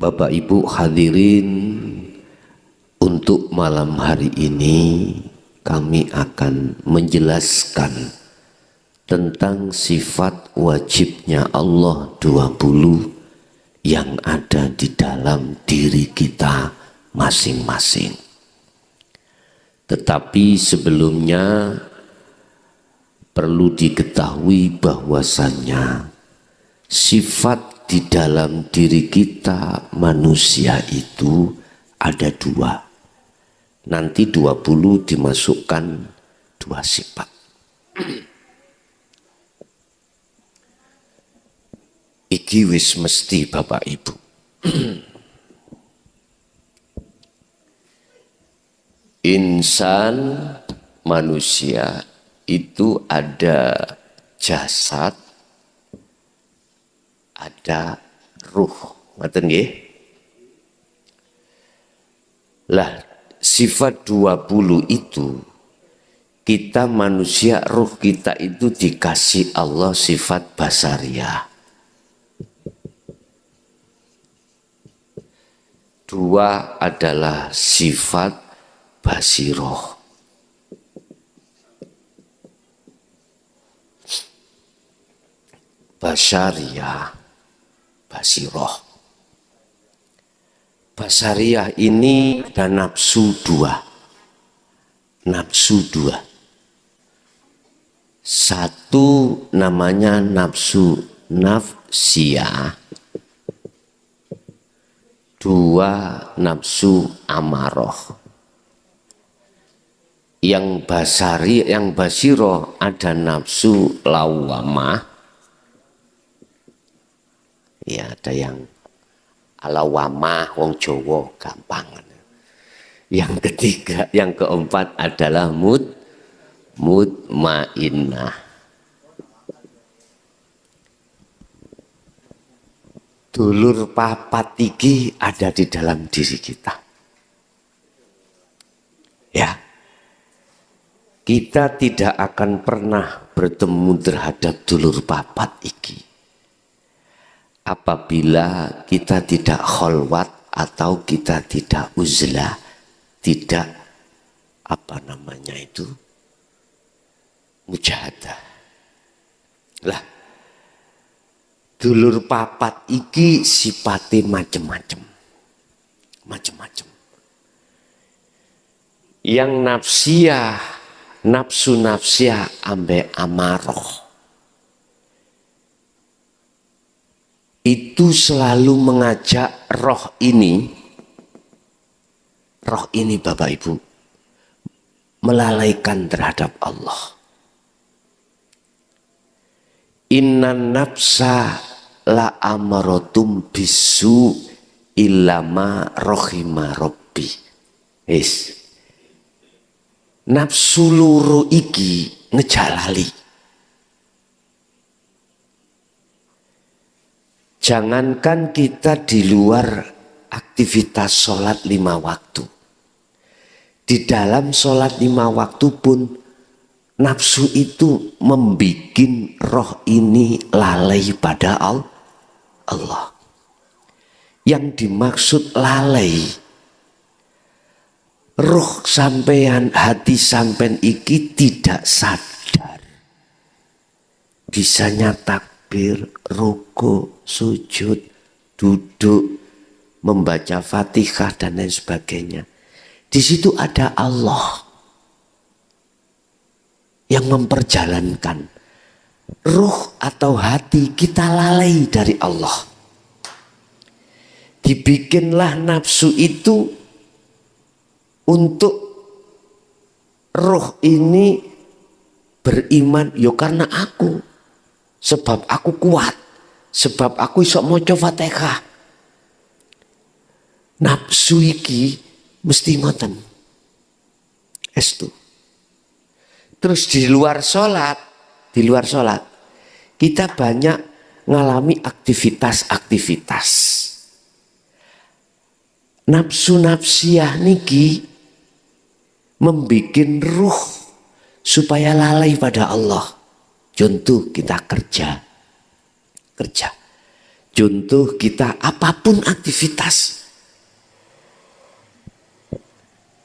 Bapak Ibu hadirin, untuk malam hari ini kami akan menjelaskan tentang sifat wajibnya Allah 20 yang ada di dalam diri kita masing-masing. Tetapi sebelumnya perlu diketahui bahwasannya sifat di dalam diri kita manusia itu ada 2. Nanti 20 dimasukkan 2 sifat. Iki wis mesti Bapak Ibu. Insan manusia itu ada jasad, ada ruh. Ngoten nggih? Lah, sifat 20 itu kita manusia, ruh kita itu dikasih Allah sifat basariyah. 2 adalah sifat basiroh. Basariyah, basiroh. Basariyah ini ada nafsu 2. Nafsu 2. 1 namanya nafsu nafsiyah. 2 nafsu amaroh. Yang basari, yang basiroh ada nafsu lawamah. Ya, ada yang alawamah, wong Jawa gampang. Yang ketiga, yang keempat adalah mutmainnah. Dulur papat iki ada di dalam diri kita. Ya. Kita tidak akan pernah bertemu terhadap dulur papat iki apabila kita tidak kholwat atau kita tidak uzlah, tidak mujahadah. Lah, dulur papat iki sifate macem-macem. Yang nafsiyah, nafsu nafsiyah ambe amaroh itu selalu mengajak roh ini Bapak Ibu melalaikan terhadap Allah. Innan nafsa la amarotum bisu illama rohima robbi. Nafsu luru iki ngejalali. Jangankan kita di luar aktivitas sholat 5 waktu. Di dalam sholat 5 waktu pun nafsu itu membikin roh ini lalai pada Allah. Yang dimaksud lalai, roh sampean, hati sampean iki tidak sadar. Bisanya takbir, ruku, sujud, duduk, membaca Fatihah dan lain sebagainya. Di situ ada Allah yang memperjalankan. Ruh atau hati kita lalai dari Allah. Dibikinlah nafsu itu untuk ruh ini beriman, yo karena aku. Sebab aku kuat, sebab aku iso maca Fatihah. Nafsu iki mesti ngoten. Estu. Terus di luar sholat kita banyak ngalami aktivitas. Nafsu nafsiyah niki membikin ruh supaya lalai pada Allah. Contoh kita kerja. Contoh kita apapun aktivitas.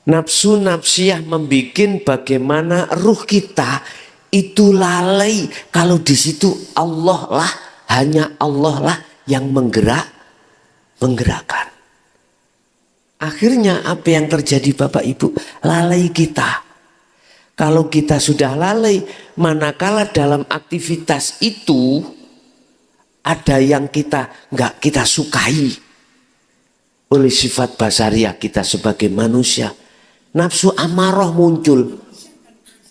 Nafsu nafsiyah membuat bagaimana ruh kita itu lalai kalau di situ Allah lah, hanya Allah lah yang menggerakkan. Akhirnya apa yang terjadi Bapak Ibu? Lalai kita. Kalau kita sudah lalai, manakala dalam aktivitas itu ada yang kita nggak kita sukai oleh sifat basariah kita sebagai manusia, nafsu amarah muncul,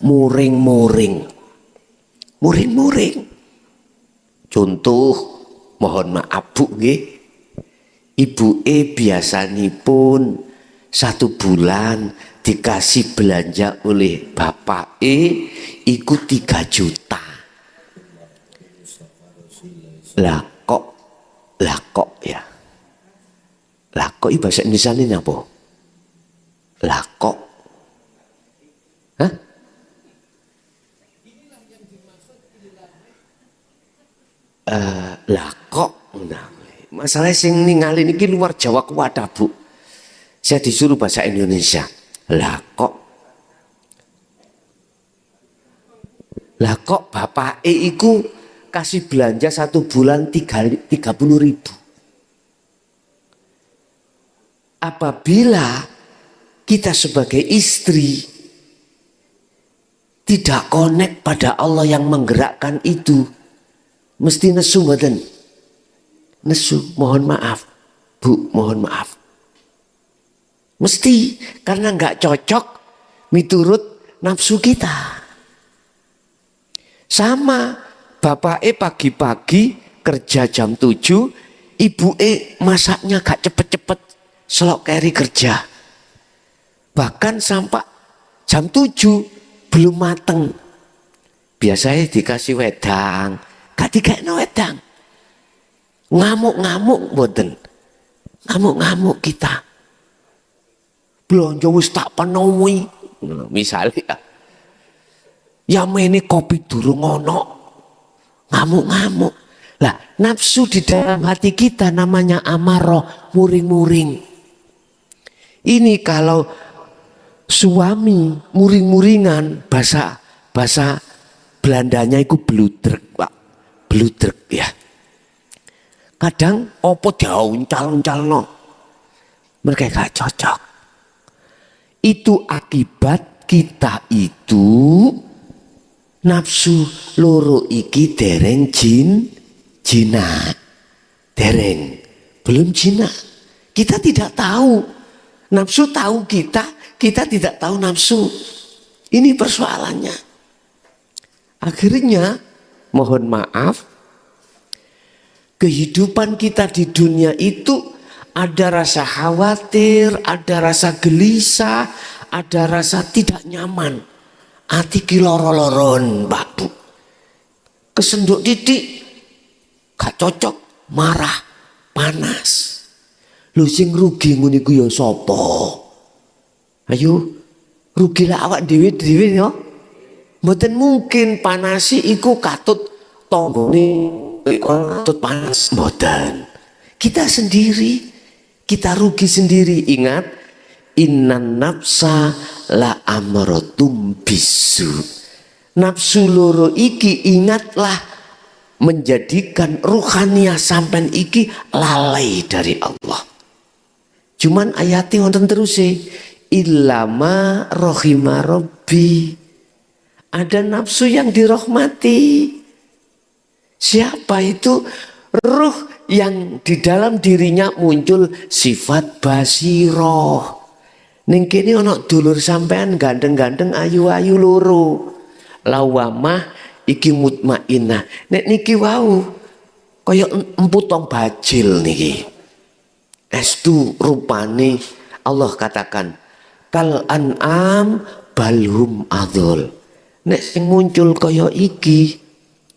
muring-muring. Contoh, mohon maaf Bu nggih, Ibu biasanipun 1 bulan dikasih belanja oleh Bapak ikut 3 juta. Lah kok ya. Lah kok bahasa Indonesia ini apa? Lah kok. Hah? Lah kok. Nah, masalah sing ningali niki luar Jawa kuwat Bu. Saya disuruh bahasa Indonesia. Lah kok Bapak iku kasih belanja 1 bulan 30.000. Apabila kita sebagai istri tidak connect pada Allah yang menggerakkan itu, mesti nesu mboten? Nesu, mohon maaf Bu, mohon maaf. Mesti, karena nggak cocok miturut nafsu kita. Sama, Bapak pagi-pagi kerja jam 7, Ibu masaknya gak cepet-cepet, selok keri kerja. Bahkan sampai jam 7 belum mateng. Biasanya dikasih wedang, gak dikasih wedang. Ngamuk-ngamuk mboten. Ngamuk-ngamuk kita. Belanja wis tak penuhi. Misalnya ya ini kopi durung ono. Ngamuk-ngamuk. Lah, nafsu di dalam hati kita namanya amarah, muring-muring. Ini kalau suami muring-muringan, bahasa Belandanya itu bludrek, Pak. Bludrek ya. Kadang opo diuncal-uncalno. Mereka gak cocok. Itu akibat kita itu nafsu loro iki dereng jinak. Dereng, belum jinak. Kita tidak tahu. Nafsu tahu kita tidak tahu nafsu. Ini persoalannya. Akhirnya, mohon maaf, kehidupan kita di dunia itu ada rasa khawatir, ada rasa gelisah, ada rasa tidak nyaman. Ati ki loro-loron, Mbak Bu. Kesenduk titik, gak cocok, marah, panas. Lu sing rugi ngene iku ya sapa? Ayo, rugilah awak dhewe-dhewe ya. Mboten mungkin panasi iku katut tonggone katut panas, mboten. Kita sendiri, kita rugi sendiri. Ingat, innan nafsa la amrotum bisu. Nafsu loro iki ingatlah menjadikan ruhaniah sampean iki lalai dari Allah. Cuman ayatnya wonten terus illama rohima robbi. Ada nafsu yang dirahmati. Siapa itu? Ruh yang di dalam dirinya muncul sifat basiroh. Ning kene ana dulur sampean gandeng-gandeng ayu-ayu loro. Lawamah iki mutmainah. Nek niki wau kaya emputong bajil niki. Estu rupane Allah katakan kal an'am balhum adol. Nek sing muncul kaya iki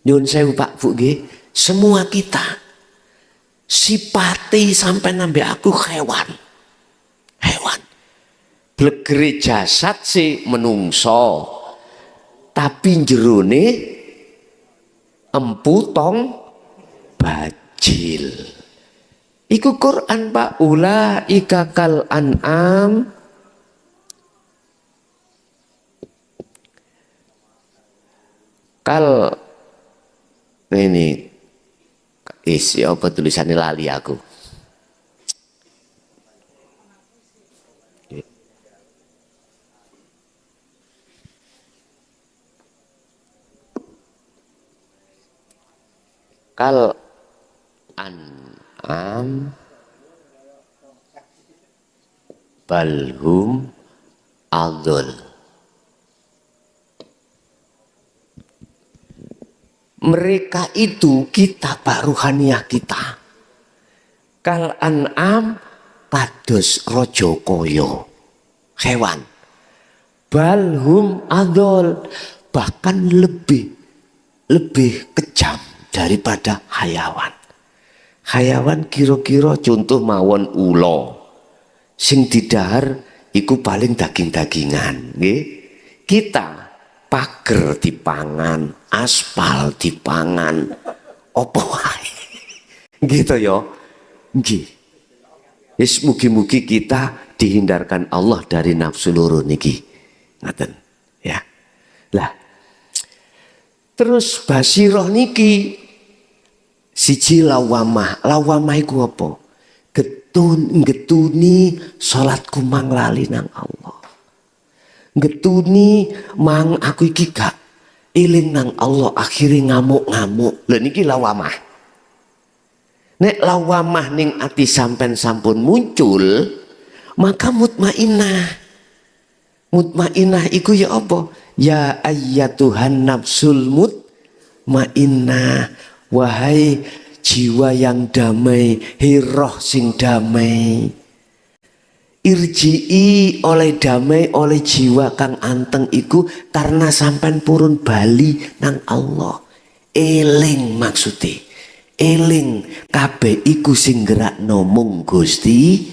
nyuwun sewu Pak Bu nggih, semua kita sipati sampai nambe aku hewan. Blegere jasad si menungso, tapi jerone empu tong bajil. ta'jil. Iku Quran Pak, ulaika kal an'am kal ini isi apa tulisannya lali aku. Kal an'am balhum adul. Mereka itu kita Pak, ruhaniyah kita. Kal an'am pados rojo koyo hewan. Balhum adol, bahkan lebih kejam daripada hayawan. Hayawan kira-kira contoh mawon ulo sing didahar iku paling daging-dagingan nggih. Kita pager dipangan, aspal dipangan, opo wae gitu ya nggih. Wis mugi-mugi kita dihindarkan Allah dari nafsu loro niki ngaten ya. Lah terus basiroh niki siji lawamah. Lawamah iku apa? Getuni salatku mang lali nang Allah. Getuni mang aku iki gak eling nang Allah, akhirnya ngamuk-ngamuk. Lha niki lawamah. Nek lawamah ning ati sampean sampun muncul, maka mutmainah. Mutmainah iku ya apa? Ya ayyatuhan nafsul mutmainnah, wahai jiwa yang damai, hiroh sing damai. Irji'i oleh damai oleh jiwa kang anteng iku karena sampean purun bali nang Allah. Eling maksude. Eling kabeh iku sing gerakno mung Gusti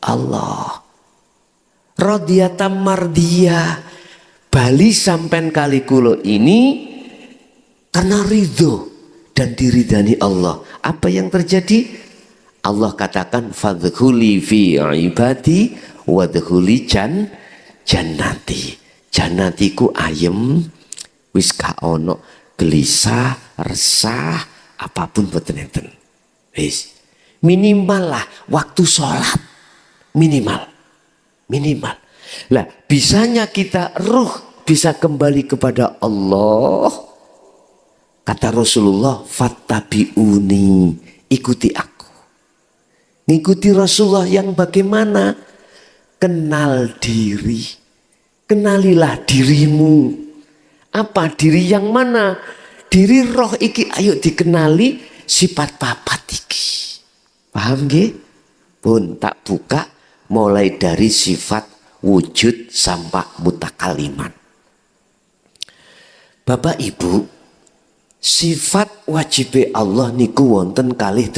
Allah. Radhiyatam mardiyah, bali sampean kali kula ini karena ridho dan diridani Allah. Apa yang terjadi? Allah katakan fadkhuli fi ibadi wadkhuli jannati. Jannatiku ayem, wis gak ono gelisah, resah, apapun boten enten. Wis minimal lah waktu sholat, minimal. Lah bisanya kita ruh bisa kembali kepada Allah. Kata Rasulullah, fattabi'uni, ikuti aku. Ngikuti Rasulullah yang bagaimana? Kenal diri. Kenalilah dirimu. Apa diri yang mana? Diri roh iki ayo dikenali sifat papat iki. Paham nggih? Pun tak buka mulai dari sifat wujud sampai mutakaliman. Bapak Ibu, sifat wajib Allah niku wonten kalih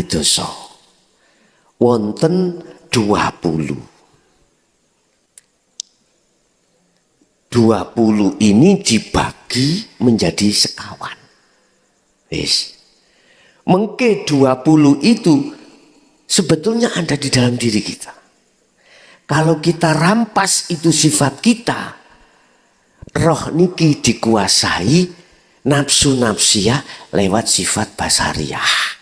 dosa. Wonten 20. 20 ini dibagi menjadi sekawan. Wis. Mengke 20 itu sebetulnya ada di dalam diri kita. Kalau kita rampas itu sifat kita, roh niki dikuasai nafsu-nafsiyah lewat sifat basariyah.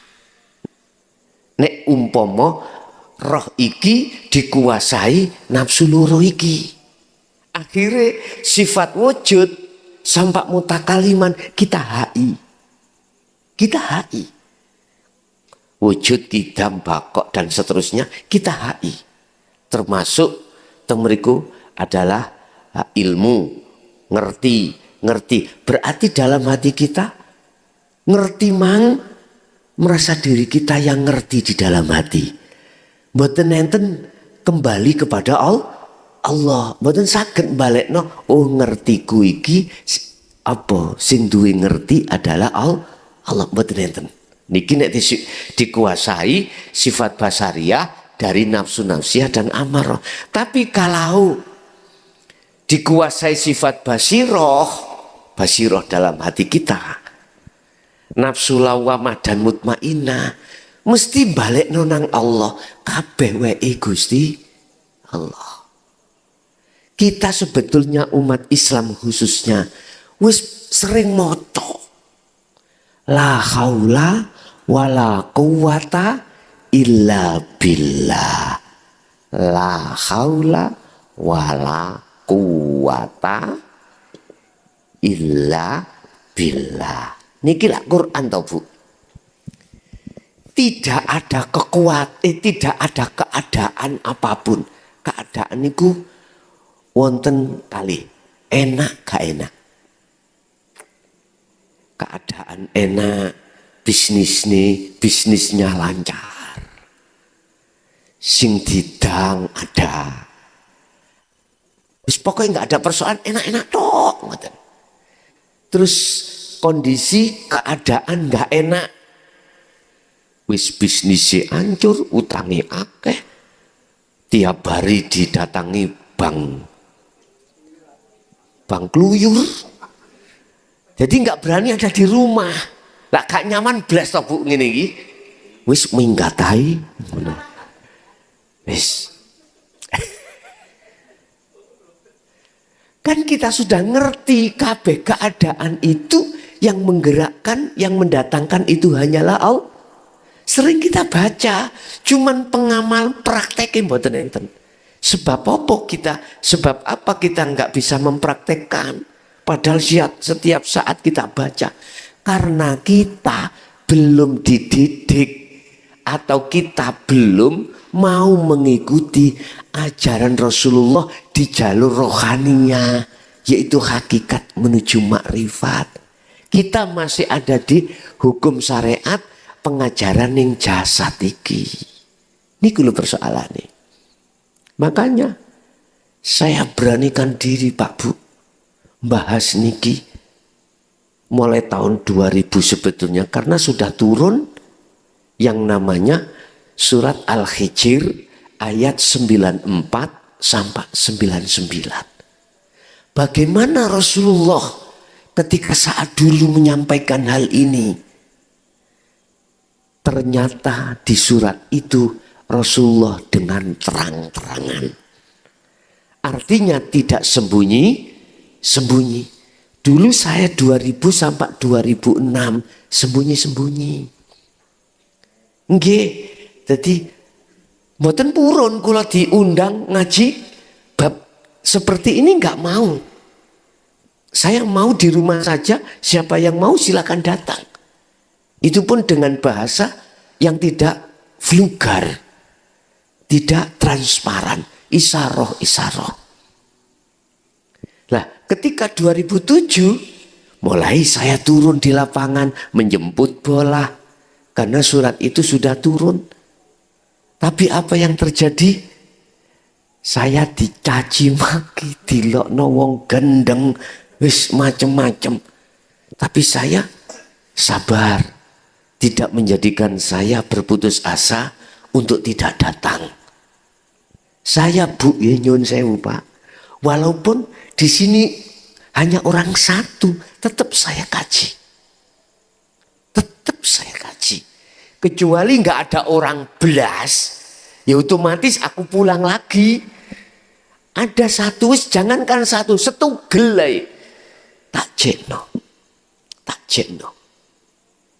Nek umpomo roh iki dikuasai nafsu loro iki. Akhirnya sifat wujud sampai mutakaliman kita HI. Kita HI. Wujud, kidam, bakok dan seterusnya kita HI. Termasuk temeriku adalah ilmu, ngerti. Berarti dalam hati kita ngerti mang, merasa diri kita yang ngerti di dalam hati. Mboten enten kembali kepada Allah. Mboten saged balekno, oh ngertiku iki apa sing duwe ngerti adalah Allah. Mboten enten. Niki nek dikuasai sifat basariyah dari nafsu-nafsiyah dan amarah. Tapi kalau dikuasai sifat basiroh dalam hati kita, nafsu lawamah dan mutmainah, mesti balik nonang Allah. Kabeh wae Gusti Allah. Kita sebetulnya umat Islam khususnya wis sering moto la haula wala quwata illa billah. La haula wala quwata illa billah. Niki lah Quran toh Bu. Tidak ada tidak ada keadaan apapun. Keadaan niku wonten kali enak gak enak. Keadaan enak, bisnisnya lancar. Sing didang ada. Wis pokoknya nggak ada persoalan, enak-enak tok. Terus kondisi keadaan nggak enak. Wis bisnisnya hancur, utangi akeh. Tiap hari didatangi bank kluyur. Jadi nggak berani ada di rumah. Lah gak nyaman blas to Bu ngene iki. Wis minggatai. Wis. Kan kita sudah ngerti kabeh keadaan itu yang menggerakkan, yang mendatangkan itu hanyalah Allah. Sering kita baca, cuman pengamal praktekin mboten enten. Sebab apa kita nggak bisa mempraktekkan? Padahal setiap saat kita baca. Karena kita belum dididik atau kita belum mau mengikuti ajaran Rasulullah di jalur rohaninya, yaitu hakikat menuju makrifat. Kita masih ada di hukum syariat pengajaran yang jasad iki. Ini kulo persoalannya. Makanya saya beranikan diri Pak Bu bahas niki mulai tahun 2000 sebetulnya, karena sudah turun yang namanya surat Al-Hijr ayat 94 sampai 99. Bagaimana Rasulullah ketika saat dulu menyampaikan hal ini? Ternyata di surat itu Rasulullah dengan terang-terangan. Artinya tidak sembunyi-sembunyi. Dulu saya 2000 sampai 2006 sembunyi-sembunyi. Nggih, jadi mboten purun kula diundang ngaji bab seperti ini nggak mau. Saya mau di rumah saja, siapa yang mau silakan datang. Itu pun dengan bahasa yang tidak vulgar. Tidak transparan, isaroh. Lah, ketika 2007 mulai saya turun di lapangan menjemput bola karena surat itu sudah turun. Tapi apa yang terjadi? Saya dicaci maki, dilokno wong gendeng, wis macem-macem. Tapi saya sabar, tidak menjadikan saya berputus asa untuk tidak datang. Saya Bu ya nyun sewu Pak. Walaupun di sini hanya orang satu, tetap saya kaji. Kecuali nggak ada orang belas, ya otomatis aku pulang lagi. Ada satu, jangankan satu, setugel tak jekno.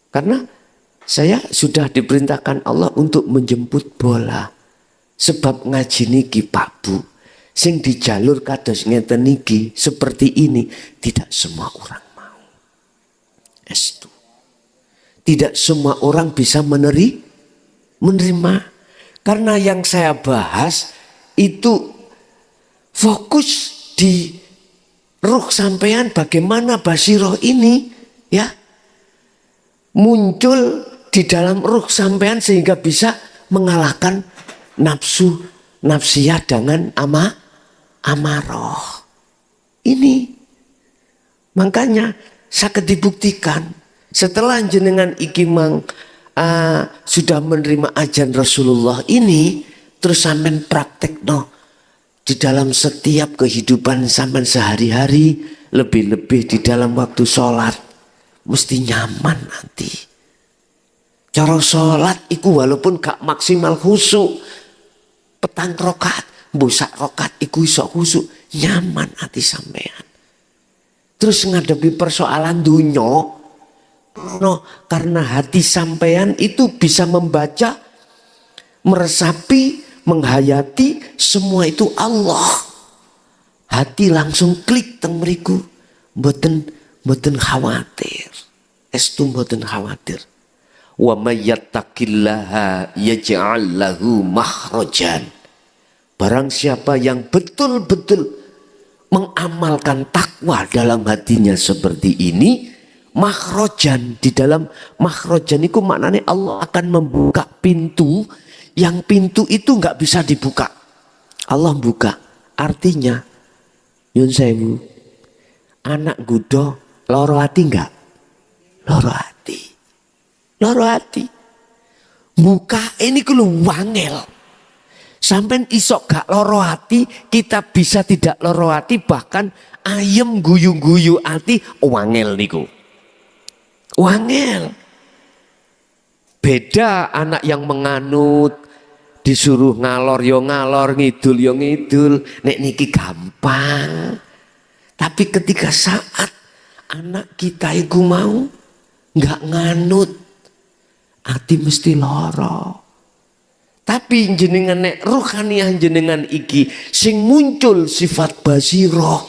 Karena saya sudah diperintahkan Allah untuk menjemput bola. Sebab ngaji niki Pak Bu, sing di jalur kados ngeten niki seperti ini tidak semua orang mau. Estu. Tidak semua orang bisa menerima. Karena yang saya bahas itu fokus di ruh sampean, bagaimana basiroh ini ya muncul di dalam ruh sampean sehingga bisa mengalahkan nafsiyah dengan amarah. Ini makanya sakit dibuktikan setelah jenengan ikimang sudah menerima ajaran Rasulullah ini, terus sampean praktek di dalam setiap kehidupan sampean sehari-hari, lebih-lebih di dalam waktu sholat, mesti nyaman nanti. Cara sholat iku walaupun gak maksimal khusyuk, petang rokaat, busak rokaat iku iso khusyuk, nyaman hati sampean. Terus ngadepi persoalan dunya, karena hati sampean itu bisa membaca, meresapi, menghayati semua itu Allah. Hati langsung klik teng mriku, mboten khawatir. Estu mboten khawatir. Wa may yattaqillaha yaj'al lahu makhrajan. Barang siapa yang betul-betul mengamalkan takwa dalam hatinya seperti ini, makhrajan, di dalam makhrajan itu maknanya Allah akan membuka pintu yang pintu itu nggak bisa dibuka. Allah buka. Artinya Yun sewu, anak gudo loro hati enggak? Loro hati. Loro hati. Buka ini kulo wangel. Sampai isok gak loro hati, kita bisa tidak loro hati, bahkan ayem guyu-guyu hati wangel niku. Wangel. Beda anak yang menganut, disuruh ngalor yo ngalor, ngidul yo ngidul, nek niki gampang. Tapi ketika saat anak kita iku mau nggak nganut, hati mesti loro. Tapi jenengan nek ruhaniah jenengan iki sing muncul sifat basiroh,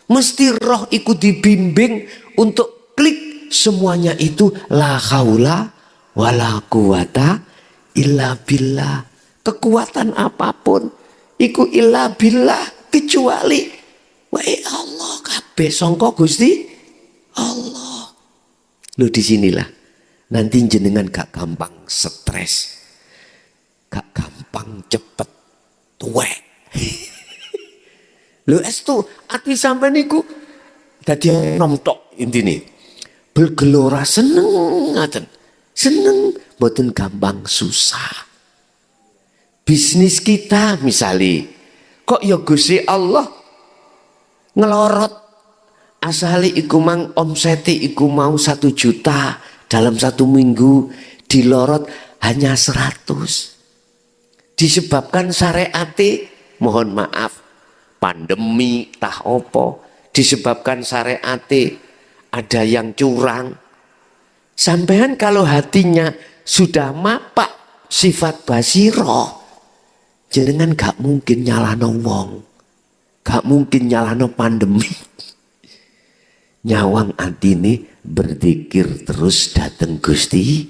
mesti roh iku dibimbing untuk klik semuanya itu la haula wala quwata illa billah. Kekuatan apapun iku illa billah, kecuali wae Allah kabeh sangka Gusti Allah. Loh disinilah nanti jenengan gak gampang stres, gak gampang cepet tuwek. Lho estu ati sampean niku dadi enom tok intine. Bergelora seneng ngaten. Seneng mboten gampang susah. Bisnis kita misalnya, kok ya Gusti Allah ngelorot asali iku mang omseti iku mau 1 juta dalam 1 minggu, dilorot hanya 100. Disebabkan syariate, mohon maaf, pandemi tah opo, disebabkan syariate ada yang curang. Sampean kalau hatinya sudah mapak sifat basiroh, jenengan gak mungkin nyalahno wong, gak mungkin nyalahno pandemi. Nyawang antine berzikir terus dateng Gusti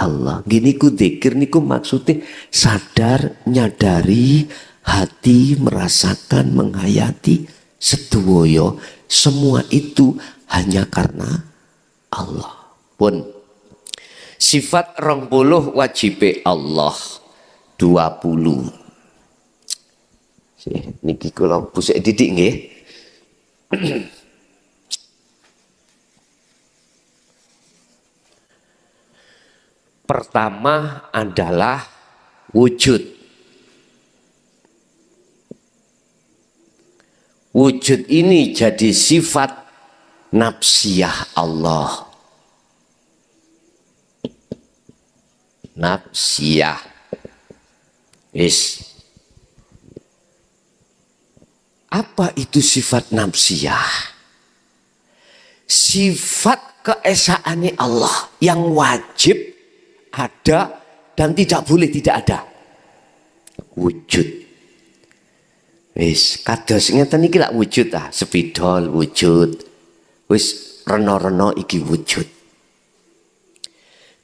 Allah. Gini ku zikir niku maksudnya sadar, nyadari, hati merasakan, menghayati sedoyo semua itu hanya karena Allah. Pun sifat 20 wajibe Allah 20. Niki kula busuk didik nggih. Pertama adalah wujud. Wujud ini jadi sifat nafsiyah Allah. Nafsiyah. Wis. Apa itu sifat nafsiyah? Sifat keesaannya Allah yang wajib ada dan tidak boleh tidak ada. Wujud. Wis kados ngeten iki lak wujud ah, sepidol wujud. Wis reno-reno iki wujud.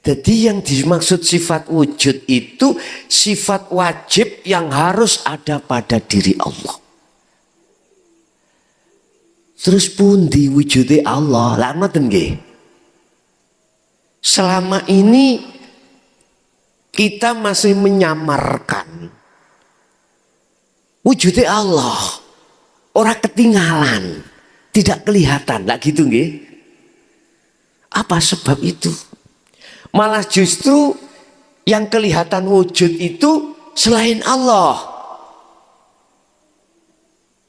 Jadi yang dimaksud sifat wujud itu sifat wajib yang harus ada pada diri Allah. Terus pun diwujudi Allah. Lah ngoten nggih. Selama ini kita masih menyamarkan wujudi Allah. Orang ketinggalan, tidak kelihatan. Lah gitu nggih. Apa sebab itu? Malah justru yang kelihatan wujud itu selain Allah.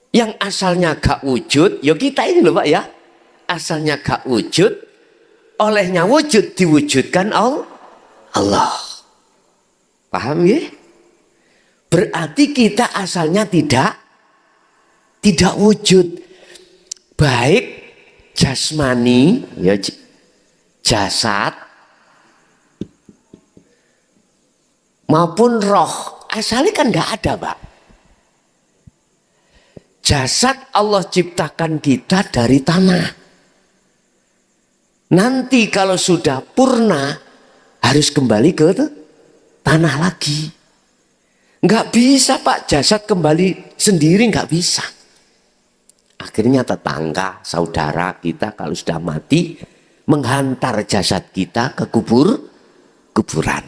Yang asalnya gak wujud, ya kita ini loh Pak ya. Asalnya gak wujud, olehnya wujud diwujudkan Allah. Paham ya? Berarti kita asalnya tidak wujud. Baik jasmani, ya jasad, maupun roh. Asalnya kan nggak ada, Pak. Jasad Allah ciptakan kita dari tanah. Nanti kalau sudah purna harus kembali ke tanah lagi. Nggak bisa, Pak, jasad kembali sendiri nggak bisa. Akhirnya tetangga, saudara kita kalau sudah mati menghantar jasad kita ke kuburan.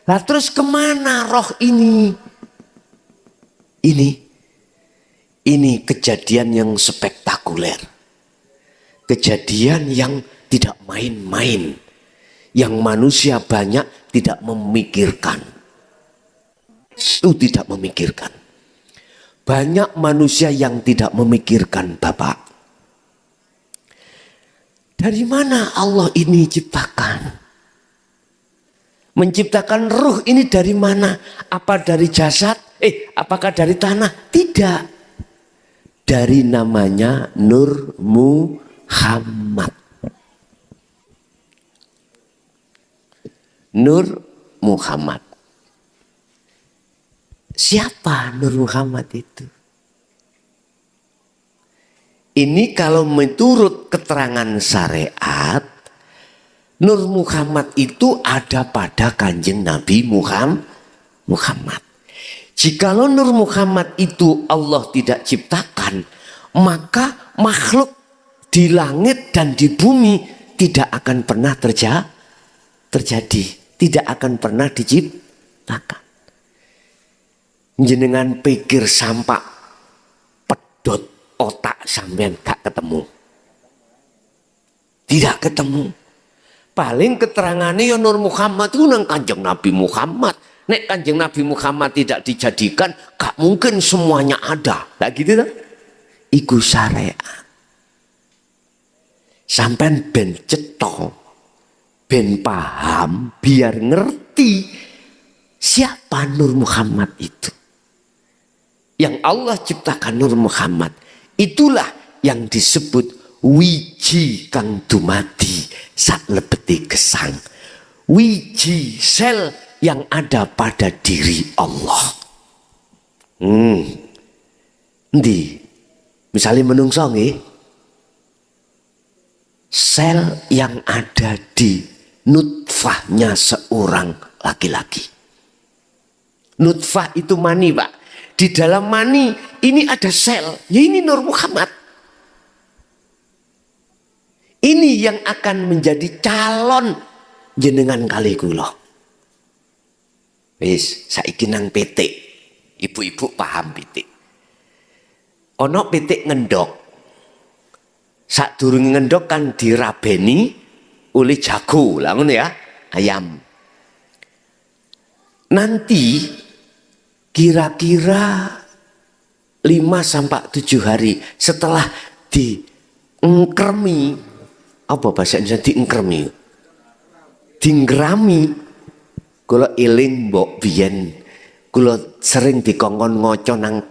Lah terus kemana roh ini? Ini kejadian yang spektakuler. Kejadian yang tidak main-main. Yang manusia banyak tidak memikirkan. Itu tidak memikirkan. Banyak manusia yang tidak memikirkan, Bapak. Dari mana Allah ini ciptakan? Menciptakan ruh ini dari mana? Apa dari jasad? Apakah dari tanah? Tidak. Dari namanya Nur Muhammad. Nur Muhammad. Siapa Nur Muhammad itu? Ini kalau menurut keterangan syariat, Nur Muhammad itu ada pada Kanjeng Nabi Muhammad. Jikalau Nur Muhammad itu Allah tidak ciptakan, maka makhluk di langit dan di bumi tidak akan pernah terjadi. Tidak akan pernah diciptakan. Jenengan pikir sampak pedot otak sampean gak ketemu. Tidak ketemu. Paling keterangannya ya Nur Muhammad itu nang Kanjeng Nabi Muhammad. Nek Kanjeng Nabi Muhammad tidak dijadikan, gak mungkin semuanya ada. Lah gitu kan? Iku syariat. Sampean ben cetok, ben paham, biar ngerti siapa Nur Muhammad itu. Yang Allah ciptakan Nur Muhammad. Itulah yang disebut wiji kang dumadi sak lebeti gesang. Wiji sel yang ada pada diri Allah. Ndi? Misalnya menungso nggih, sel yang ada di nutfahnya seorang laki-laki. Nutfah itu mani, Pak. Di dalam mani ini ada sel. Ya ini Nur Muhammad. Ini yang akan menjadi calon jenengan kali kula. Wis, saiki nang pitik. Ibu-ibu paham pitik. Ono pitik ngendok. Sadurunge ngendok kan dirabeni oleh jago, lah ngono ya, ayam. Nanti kira-kira 5-7 hari setelah diengkremi, apa bahasa Indonesia diengkremi? Dinggrami. Kula eling mbok biyen kula sering dikongkon ngoco nang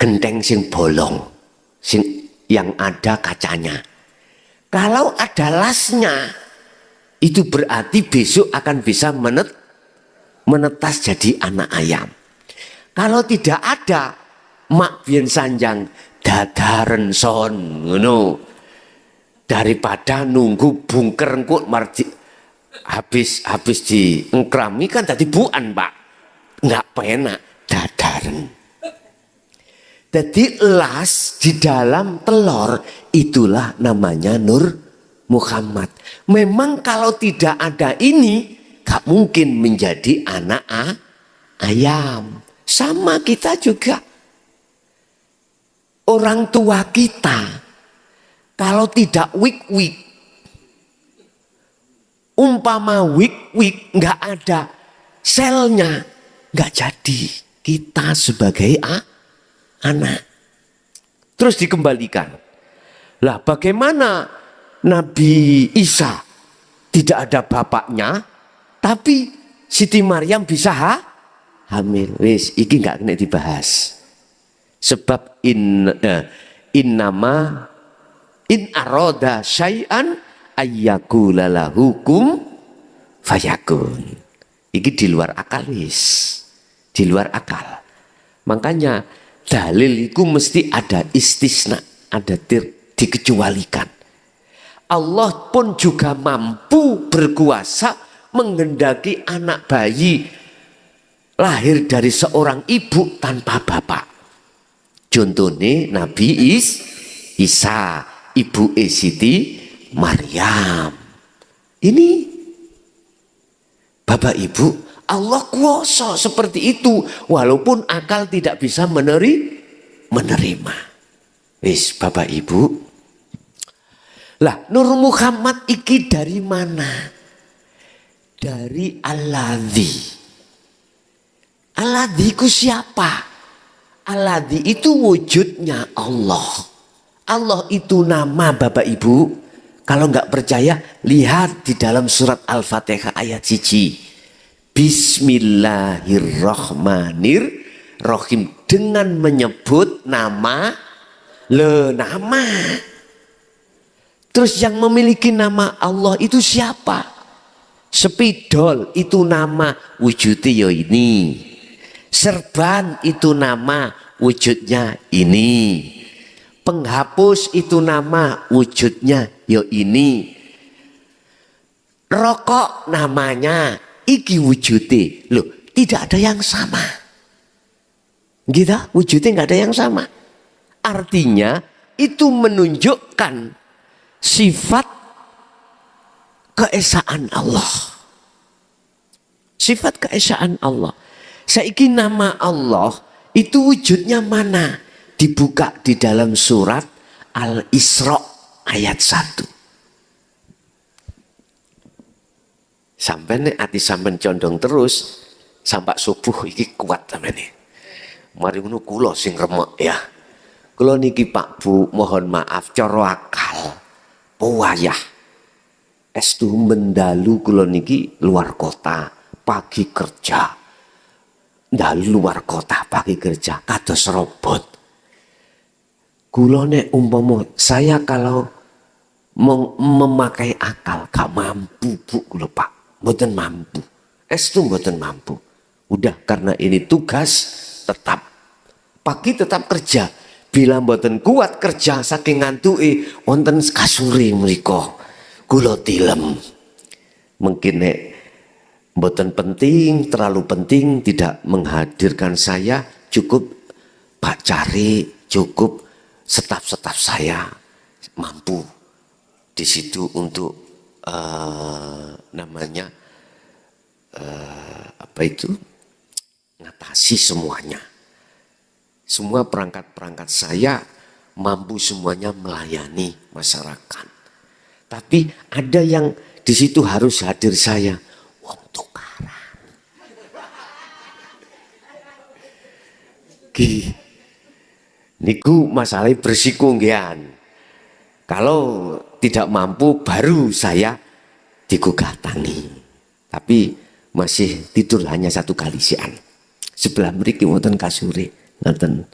genteng sing bolong, sing yang ada kacanya. Kalau ada lasnya, itu berarti besok akan bisa menetas jadi anak ayam. Kalau tidak ada, mak biyen sanjang dadaren son ngono. Daripada nunggu bungker engko marji habis diengkrami kan tadi buan, Pak. Enggak penak dadaren. Jadi las di dalam telur itulah namanya Nur Muhammad. Memang kalau tidak ada ini gak mungkin menjadi anak ayam. Sama kita juga. Orang tua kita kalau tidak wik-wik, umpama wik-wik gak ada selnya, gak jadi kita sebagai anak. Terus dikembalikan. Lah bagaimana Nabi Isa tidak ada bapaknya, tapi Siti Maryam bisa hamil. Wis, iki nggak kena dibahas. Sebab innama in aroda syai'an ayyakula lahukum fayakun. Iki di luar akal wis. Di luar akal. Makanya dalil itu mesti ada istisna, ada dikecualikan. Allah pun juga mampu berkuasa menghendaki anak bayi lahir dari seorang ibu tanpa bapak. Contohnya Nabi Isa, ibu Siti Maryam. Ini Bapak Ibu, Allah kuasa seperti itu walaupun akal tidak bisa menerima. Wis Bapak Ibu. Lah Nur Muhammad iki dari mana? Dari Alladzi. Alladzi ku siapa? Alladzi itu wujudnya Allah. Allah itu nama Bapak Ibu. Kalau nggak percaya lihat di dalam surat Al-Fatihah ayat 1. Bismillahirrahmanirrahim. Dengan menyebut nama. Terus yang memiliki nama Allah itu siapa? Spidol itu nama wujudnya ya ini. Serban itu nama wujudnya ini. Penghapus itu nama wujudnya ya ini. Rokok namanya iki wujudnya. Loh, tidak ada yang sama. Gitu, wujudnya nggak ada yang sama. Artinya itu menunjukkan sifat keesaan Allah. Sifat keesaan Allah. Saiki nama Allah itu wujudnya mana? Dibuka di dalam surat Al-Isra ayat 1. Sampai nih hati sampai condong terus sampai subuh iki kuat sampai nih. Mari ngono kula sing remek ya. Kula niki Pak Bu mohon maaf cara akal. Wayah. Estu mendalu kula niki luar kota pagi kerja. Dalu luar kota pagi kerja kados robot. Kula nek umpama saya kalau memakai akal gak mampu Bu kula Pak. Mboten mampu. Estu mboten mampu. Udah karena ini tugas tetap pagi tetap kerja. Bila mboten kuat kerja saking ngantuke wonten kasure mriku kula tilem. Mungkin nek mboten penting, terlalu penting tidak menghadirkan saya, cukup Pak Cari, cukup staf-staf saya mampu di situ untuk ngatasi semuanya. Semua perangkat-perangkat saya mampu semuanya melayani masyarakat. Tapi ada yang di situ harus hadir saya. Wong tukaran. Niku masalah bersiko ngian. Kalau tidak mampu baru saya digugatangi. Tapi masih tidur hanya 1 kali siang. Sebelah mriki wonten kasure. Ngoten.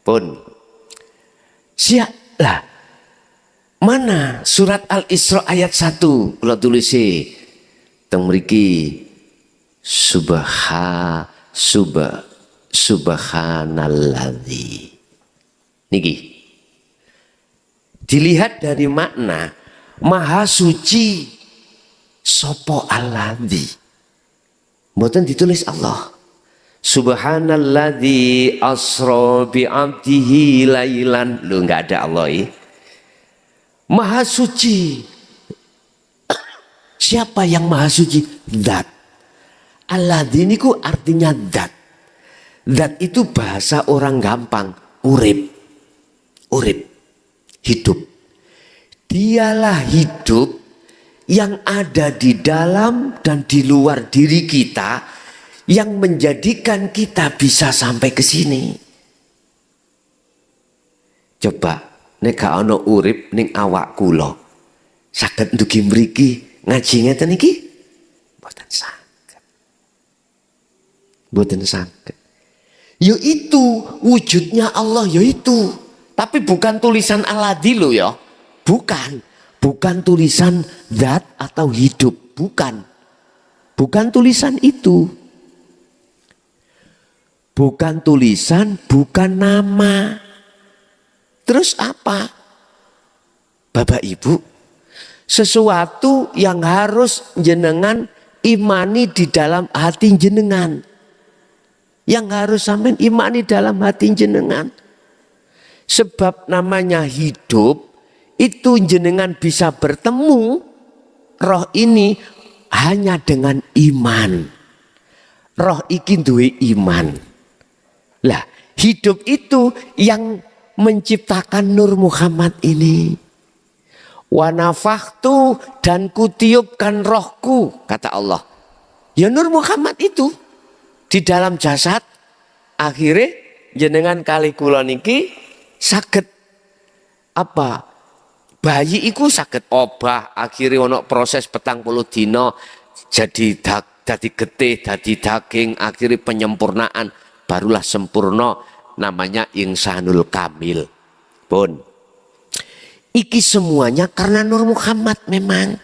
Pun siap lah. Mana surat Al-Isra ayat 1 kula tulisi teng mriki subhanalladzi. Niki. Dilihat dari makna maha suci sapa alladzi. Mboten ditulis Allah. Subhanalladzi asra bi 'abdihi lailan. Lu enggak ada Allah ya. Maha suci. Siapa yang maha suci? Zat. Alladzi niku artinya zat. Zat itu bahasa orang gampang, urip. Urip. Hidup. Dialah hidup yang ada di dalam dan di luar diri kita yang menjadikan kita bisa sampai ke sini. Coba nek gak ana urip ning awak kula. Saged ndugi mriki ngaji ngeten iki? Mboten saged. Mboten saged. Yo itu wujudnya Allah, yo itu. Tapi bukan tulisan Aladi loh ya. Bukan. Bukan tulisan zat atau hidup. Bukan. Bukan tulisan itu. Bukan tulisan, bukan nama. Terus apa? Bapak Ibu, sesuatu yang harus jenengan imani di dalam hati jenengan. Yang harus sampai imani dalam hati jenengan. Sebab namanya hidup, itu jenengan bisa bertemu roh ini hanya dengan iman. Roh iki duwe iman. Lah, hidup itu yang menciptakan Nur Muhammad ini. Wa nafakhtu, dan kutiupkan rohku, kata Allah. Ya Nur Muhammad itu di dalam jasad. Akhirnya jenengan kali kula niki saged apa? Bayi iku saged obah, akhirnya ono proses 40 dina jadi getih, jadi daging, akhirnya penyempurnaan, barulah sempurna, namanya insanul kamil. Pun iki semuanya karena Nur Muhammad memang.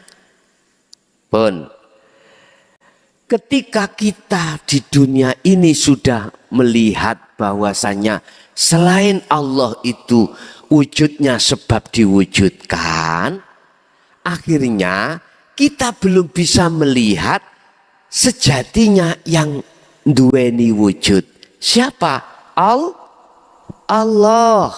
Pun ketika kita di dunia ini sudah melihat bahwasanya selain Allah itu wujudnya sebab diwujudkan, akhirnya kita belum bisa melihat sejatinya yang duweni wujud. Siapa? Allah.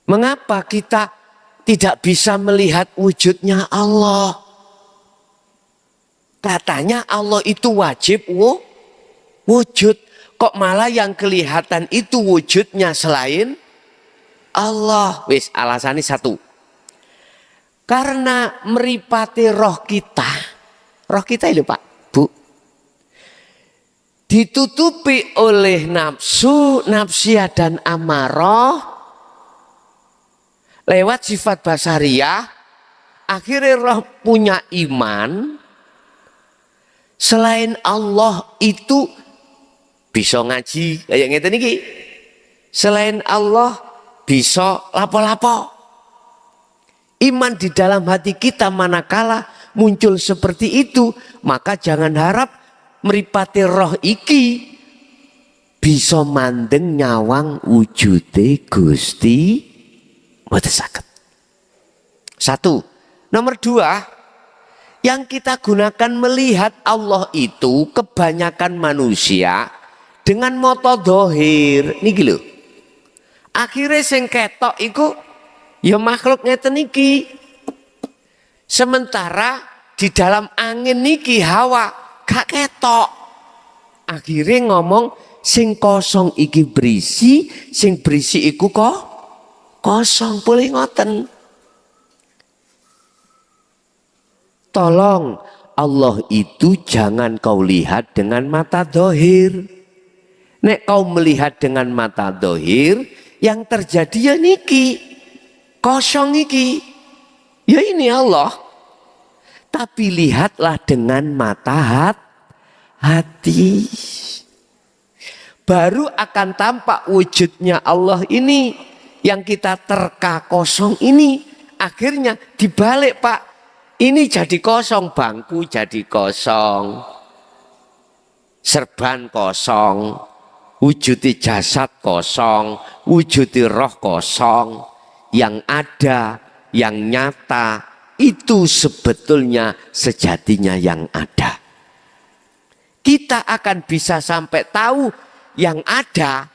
Mengapa kita tidak bisa melihat wujudnya Allah? Katanya Allah itu wajib wujud. Kok malah yang kelihatan itu wujudnya selain Allah? Wis, alasannya satu. Karena meripati roh kita. Roh kita itu Pak, Bu. Ditutupi oleh nafsu, nafsiyah dan amarah. Lewat sifat basariyah. Akhirnya roh punya iman. Selain Allah itu bisa ngaji kayak ngeten iki. Selain Allah bisa lapo-lapo. Iman di dalam hati kita manakala muncul seperti itu, maka jangan harap mripate roh iki bisa mandeng nyawang wujude Gusti mboten saged. Satu. Nomor dua, yang kita gunakan melihat Allah itu kebanyakan manusia dengan mata dohir niki lho. Akhirnya sing ketok iku ya makhluk ngeten iki. Sementara di dalam angin niki hawa gak ketok. Akhirnya ngomong sing kosong iki berisi, sing berisi iku kok kosong. Boleh ngoten. Tolong, Allah itu jangan kau lihat dengan mata dohir. Nek kau melihat dengan mata dohir, yang terjadi ya niki, kosong iki. Ya ini Allah. Tapi lihatlah dengan mata hati. Baru akan tampak wujudnya Allah ini. Yang kita terka kosong ini. Akhirnya dibalik Pak. Ini jadi kosong, bangku jadi kosong, serban kosong, wujudi jasad kosong, wujudi roh kosong. Yang ada, yang nyata, itu sebetulnya sejatinya yang ada. Kita akan bisa sampai tahu yang ada,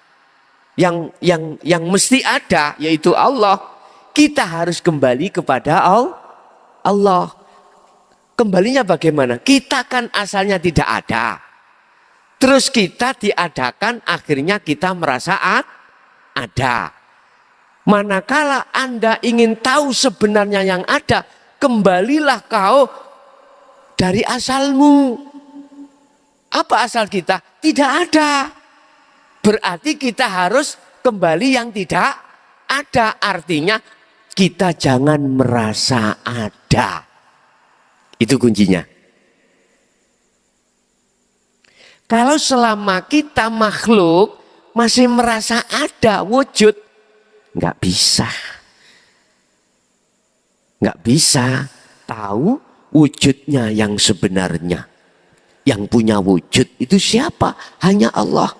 yang mesti ada, yaitu Allah. Kita harus kembali kepada Allah. Kembalinya bagaimana? Kita kan asalnya tidak ada. Terus kita diadakan, akhirnya kita merasa ada. Manakala Anda ingin tahu sebenarnya yang ada, kembalilah kau dari asalmu. Apa asal kita? Tidak ada. berarti kita harus kembali yang tidak ada. Artinya kita jangan merasa ada. Itu kuncinya. Kalau selama kita makhluk masih merasa ada wujud, nggak bisa. Nggak bisa tahu wujudnya yang sebenarnya. Yang punya wujud itu siapa? Hanya Allah.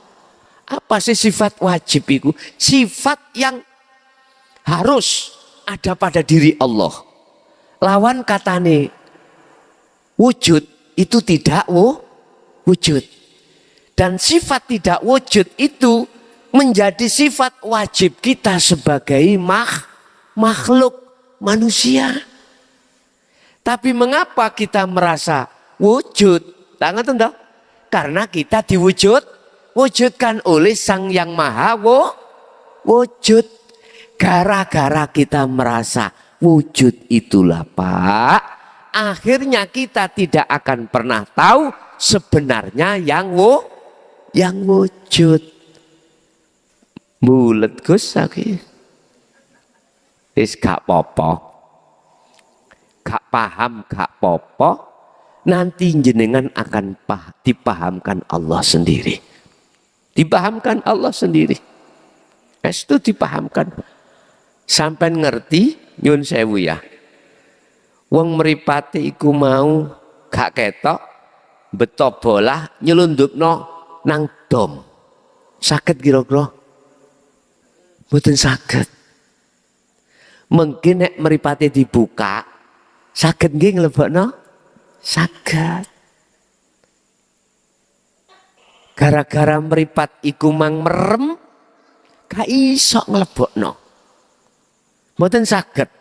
Apa sih sifat wajib itu? Sifat yang harus ada pada diri Allah. Lawan katane wujud itu tidak wujud. Dan sifat tidak wujud itu menjadi sifat wajib kita sebagai makhluk manusia. Tapi mengapa kita merasa wujud? Tangan toh? Karena kita diwujudkan oleh Sang Yang Maha wujud. Gara-gara kita merasa wujud itulah Pak, akhirnya kita tidak akan pernah tahu sebenarnya yang wujud. Bulet Gus lagi. Wis gak apa-apa. Gak paham gak apa-apa. Nanti jenengan akan dipahamkan Allah sendiri. Dipahamkan Allah sendiri. Itu dipahamkan. Sampai ngerti nyun sewu ya. Wong mripate iku mau gak ketok beto bolah nyelundupno nang dom. Saged kira-kira? Mboten saged. Mungkin nek mripate dibuka saged nggih nglebokno? Saged. Gara-gara meripat iku mang merem gak iso nglebokno. Mboten saged.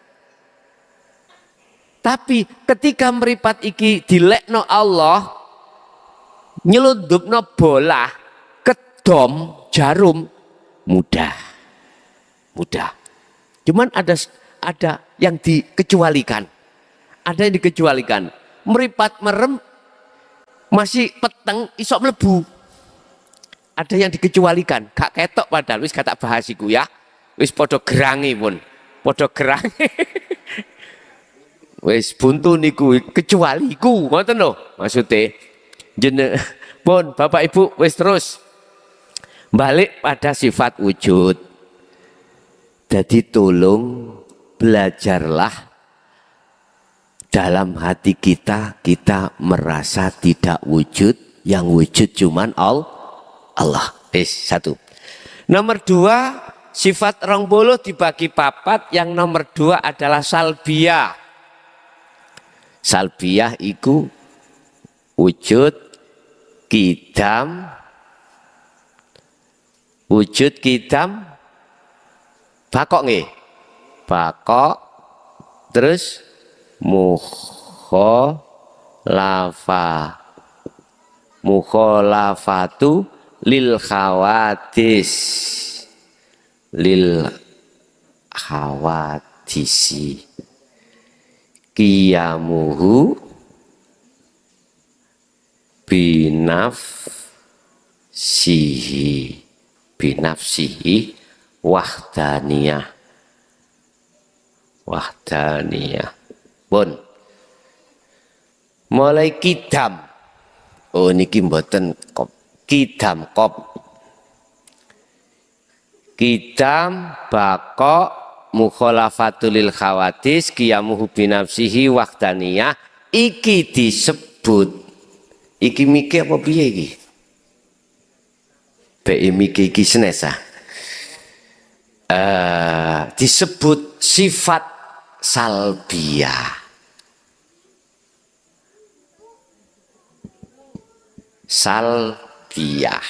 Tapi ketika meripat iki dilekno Allah, nyelundupno bola kedom jarum mudah. Cuman ada yang dikecualikan. Ada yang dikecualikan. Meripat merem masih peteng iso mlebu. Ada yang dikecualikan, gak ketok padahal wis kata bahasiku ya. Wis podo gerangi pun. Podo gerangi. Wis buntu niku kecualiku, ngoten lho maksude. Pun Bapak Ibu wis terus balik pada sifat wujud. Jadi tolong belajarlah dalam hati kita merasa tidak wujud, yang wujud cuman Allah. Satu. Nomor dua, sifat rong buluh dibagi papat. Yang nomor dua adalah salbiyah. Salbiyah iku wujud kidam bakok nggih. Bakok terus mukholafatu lil khawadisi qiyamuhu binafsihi wahdaniyah. Pun mulai kidam. Oh niki mboten kop. Kidam bakok mukhalafatul lil khawadis qiyamuhu binafsihi wahdaniyah. Iki disebut, iki miki apa piye iki? Miki iki senesa. Disebut sifat salbiyah. Salbiyah.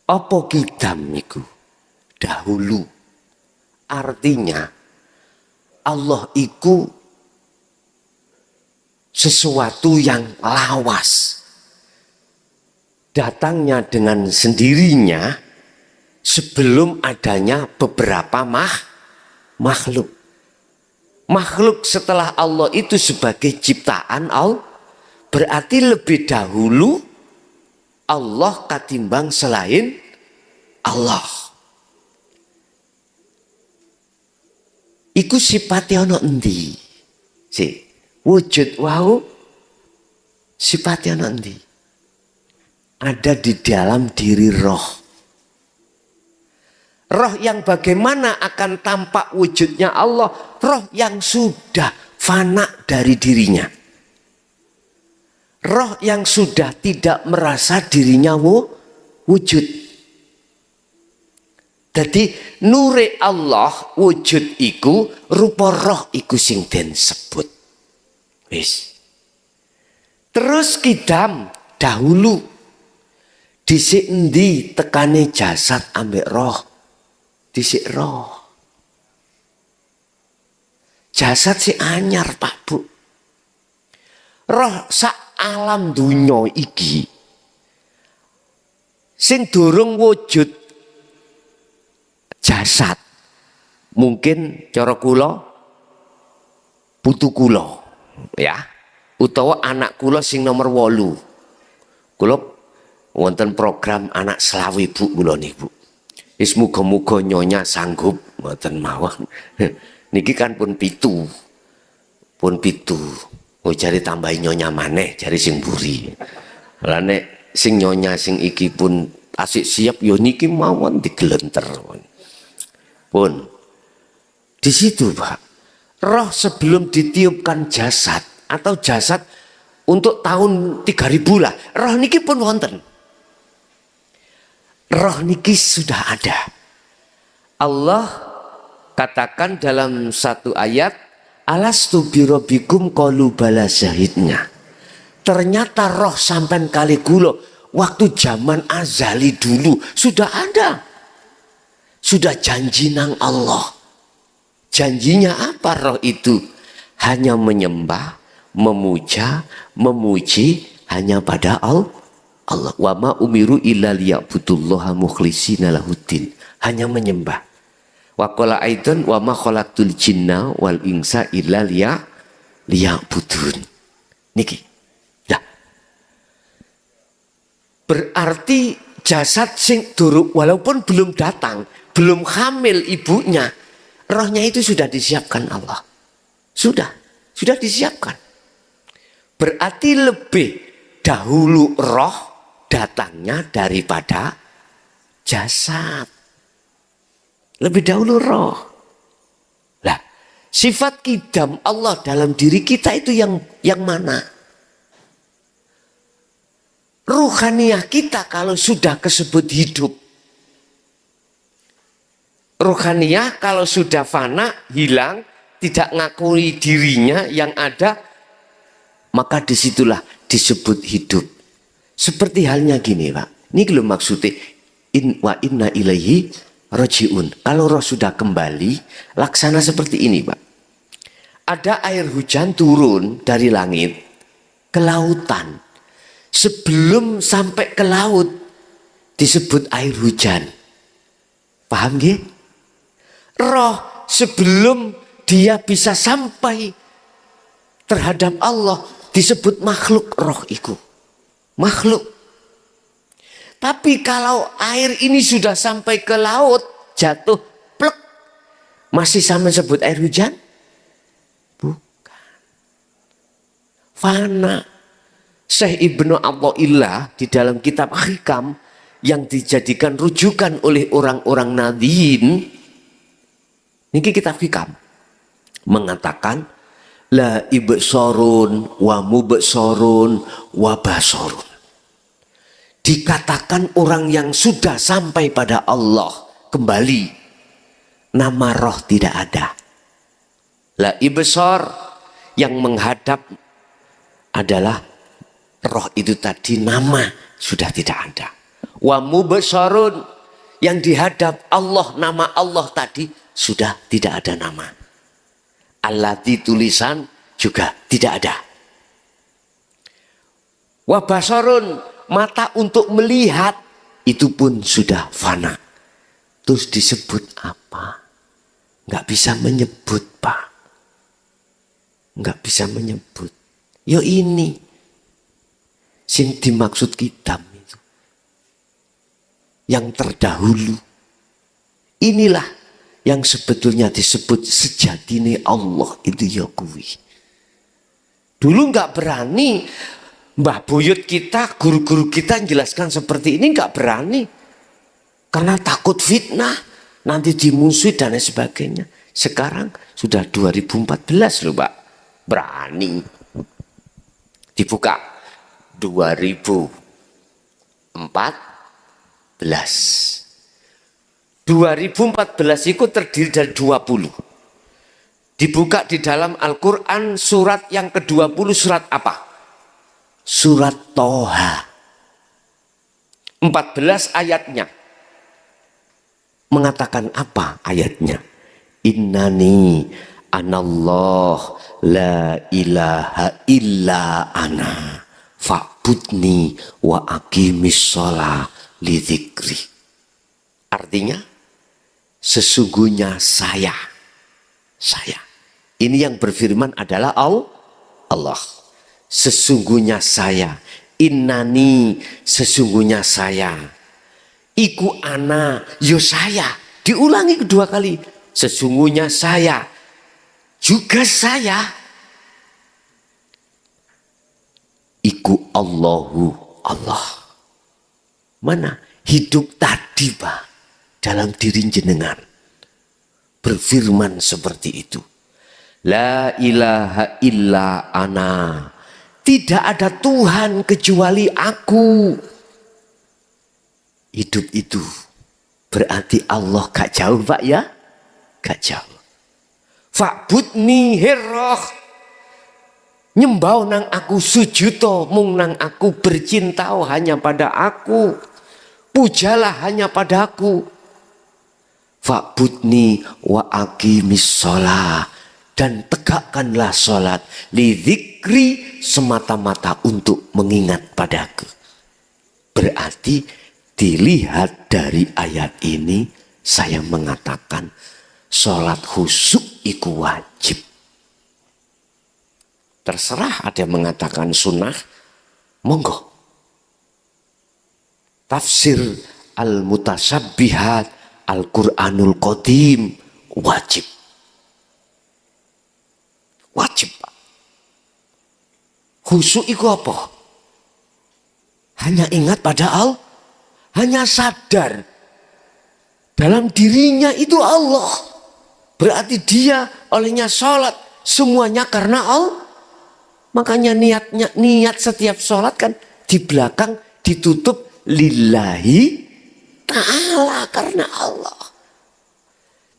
Apa kidam niku? Dahulu. Artinya Allah iku sesuatu yang lawas. Datangnya dengan sendirinya sebelum adanya beberapa makhluk. Makhluk setelah Allah itu sebagai ciptaan Allah. Berarti lebih dahulu Allah katimbang selain Allah. Iku sifatnya ono endi? Si wujud wau sifatnya ono endi? Ada di dalam diri roh. Roh yang bagaimana akan tampak wujudnya Allah? Roh yang sudah fana dari dirinya. Roh yang sudah tidak merasa dirinya wujud. Jadi nure Allah wujud iku rupa roh iku sing den sebut. Wis. Terus kidam dahulu dhisik endi tekane jasad ambek roh? Dhisik roh. Jasad si anyar Pak Bu. Roh sak alam dunya iki sing durung wujud jasad. Mungkin cara kula putu kula ya, utawa anak kula sing nomor 8. Kula wonten program anak selawi Bu kula niku. Wis muga-muga nyonya sanggup mboten mawon. Niki kan pun 7. Pun 7. Oh jari tambahin nyonya maneh jari sing mburi. Lah nek sing nyonya sing iki pun asik siap yo niki mawon digelenter. Pun di situ Pak. Roh sebelum ditiupkan jasad atau jasad untuk tahun 3000 lah. Roh niki pun wonten. Roh niki sudah ada. Allah katakan dalam satu ayat, alastu birabbikum qalu bala syahidna. Ternyata roh sampai kali kula waktu zaman azali dulu sudah ada. Sudah janji nang Allah. Janjinya apa roh itu? Hanya menyembah, memuja, memuji hanya pada Allah. Wa ma umiru illa liya'budullaha mukhlishina lahuddin. Hanya menyembah. Wa qala aidan wa ma khalaqtul jinna wal insa illa liya'budun. Niki. Ya. Berarti jasad sing durung walaupun belum datang, belum hamil ibunya, rohnya itu sudah disiapkan Allah. Sudah disiapkan. Berarti lebih dahulu roh datangnya daripada jasad. Lebih dahulu roh. Lah, sifat kidam Allah dalam diri kita itu yang mana? Ruhaniyah kita kalau sudah kesebut hidup. Ruhaniyah kalau sudah fana, hilang, tidak ngakui dirinya yang ada, maka disitulah disebut hidup. Seperti halnya gini Pak. Ini belum maksudnya wa inna ilaihi rajiun. Kalau roh sudah kembali, laksana seperti ini Pak. Ada air hujan turun dari langit ke lautan. Sebelum sampai ke laut disebut air hujan. Paham nggih? Roh sebelum dia bisa sampai terhadap Allah disebut makhluk roh itu. Makhluk. Tapi kalau air ini sudah sampai ke laut, jatuh, plek, masih sama sebut air hujan? Bukan. Fana. Syekh Ibnu Athaillah di dalam kitab Hikam yang dijadikan rujukan oleh orang-orang Nadiyin, niki kitab Hikam, mengatakan la ibsorun wa mubsorun wa basorun. Dikatakan orang yang sudah sampai pada Allah kembali, nama roh tidak ada. La ibsor yang menghadap adalah roh itu tadi, nama sudah tidak ada. Wa mubsorun yang dihadap Allah, nama Allah tadi sudah tidak ada nama. Allati tulisan juga tidak ada. Wa basarun, mata untuk melihat itu pun sudah fana. Terus disebut apa? Nggak bisa menyebut Pak. Nggak bisa menyebut. Yo ini sing dimaksud kitab itu. yang terdahulu. Inilah yang sebetulnya disebut sejatine Allah itu ya kuwi. Dulu nggak berani Mbah Buyut kita, guru-guru kita jelaskan seperti ini, nggak berani. Karena takut fitnah, nanti dimusuhi dan lain sebagainya. Sekarang sudah 2014 loh Pak, berani. Dibuka 2014. 2014 itu terdiri dari 20. Dibuka di dalam Al-Quran surat yang ke-20, surat apa? Surat Toha. 14 ayatnya. Mengatakan apa ayatnya? Innani anallah la ilaha illa ana fa'budni wa aqimis sholah li dzikri. Artinya, sesungguhnya saya. Ini yang berfirman adalah Allah. Sesungguhnya saya. Innani, sesungguhnya saya. Iku ana, yo saya. Diulangi kedua kali. Sesungguhnya saya. Juga saya. Iku Allahu, Allah. Mana hidup tadi Pak, dalam diri jenengan. Berfirman seperti itu. La ilaha illa ana. Tidak ada Tuhan kecuali aku. Hidup itu berarti Allah gak jauh Pak ya? Gak jauh. Fa'budni herroh. Nyembau nang aku sujuto, mung nang aku bercintau hanya pada aku. Pujalah hanya pada aku. Fa'budni wa aqimis sholah. Dan tegakkanlah sholat. Lidzikri, semata-mata untuk mengingat padaku. Berarti dilihat dari ayat ini, saya mengatakan sholat khusyuk itu wajib. Terserah ada yang mengatakan sunnah, monggo. Tafsir al-mutasabbihat Al-Quranul Qadim wajib. Wajib Pak. Khusyuk itu apa? Hanya ingat pada Allah. Hanya sadar. Dalam dirinya itu Allah. Berarti dia olehnya sholat. Semuanya karena Allah. Makanya niat setiap sholat kan di belakang ditutup lillahi ta'ala, karena Allah.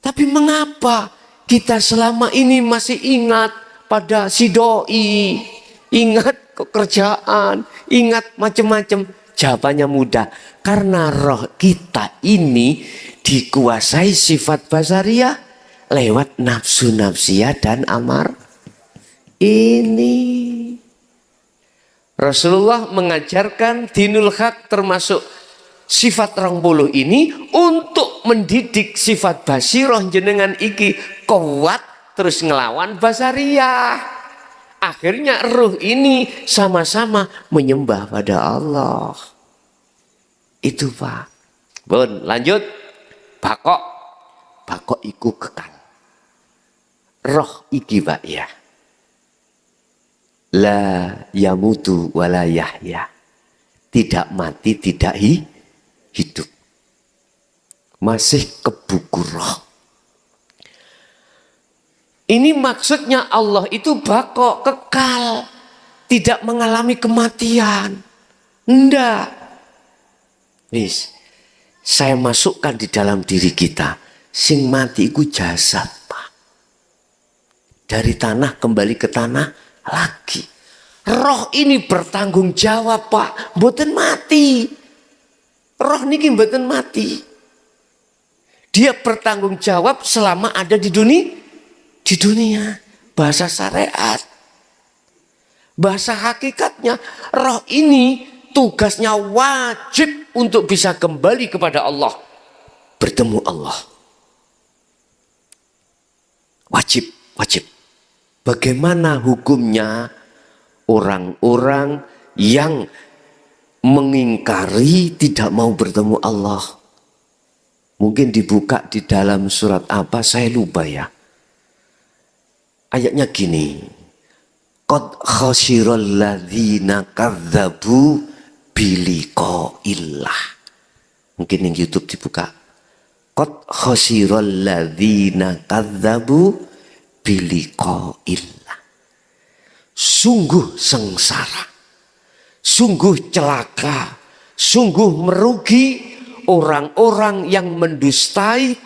Tapi mengapa kita selama ini masih ingat pada si doi, ingat pekerjaan, ingat macam-macam? Jawabannya mudah. Karena roh kita ini dikuasai sifat basariah lewat nafsu-nafsiyah dan amar. Ini Rasulullah mengajarkan dinul haq termasuk sifat 20 ini untuk mendidik sifat basiroh jenengan iki kuat terus ngelawan basariah. Akhirnya ruh ini sama-sama menyembah pada Allah. Itu Pak. Bun, lanjut. Bakok. Bakok iku kekal. Roh iki Pak ya. La yamutu wala yahya. Tidak mati, tidak hidup. Masih kebuku roh. Ini maksudnya Allah itu bako, kekal. Tidak mengalami kematian. Enggak. Wis, saya masukkan di dalam diri kita. Sing mati itu jasad Pak. Dari tanah kembali ke tanah lagi. Roh ini bertanggung jawab Pak. Mboten mati. Roh niki mboten mati. Dia bertanggung jawab selama ada di dunia. Di dunia. Bahasa syariat. Bahasa hakikatnya. Roh ini tugasnya wajib untuk bisa kembali kepada Allah. Bertemu Allah. Wajib. Bagaimana hukumnya orang-orang yang mengingkari tidak mau bertemu Allah? Mungkin dibuka di dalam surat apa, saya lupa ya. Ayatnya gini. Qad khasyiral ladzina kadzdzabu biliqa'illah. Mungkin yang YouTube dibuka. Qad khasyiral ladzina kadzdzabu biliqa'illah. Sungguh sengsara. Sungguh celaka. Sungguh merugi orang-orang yang mendustai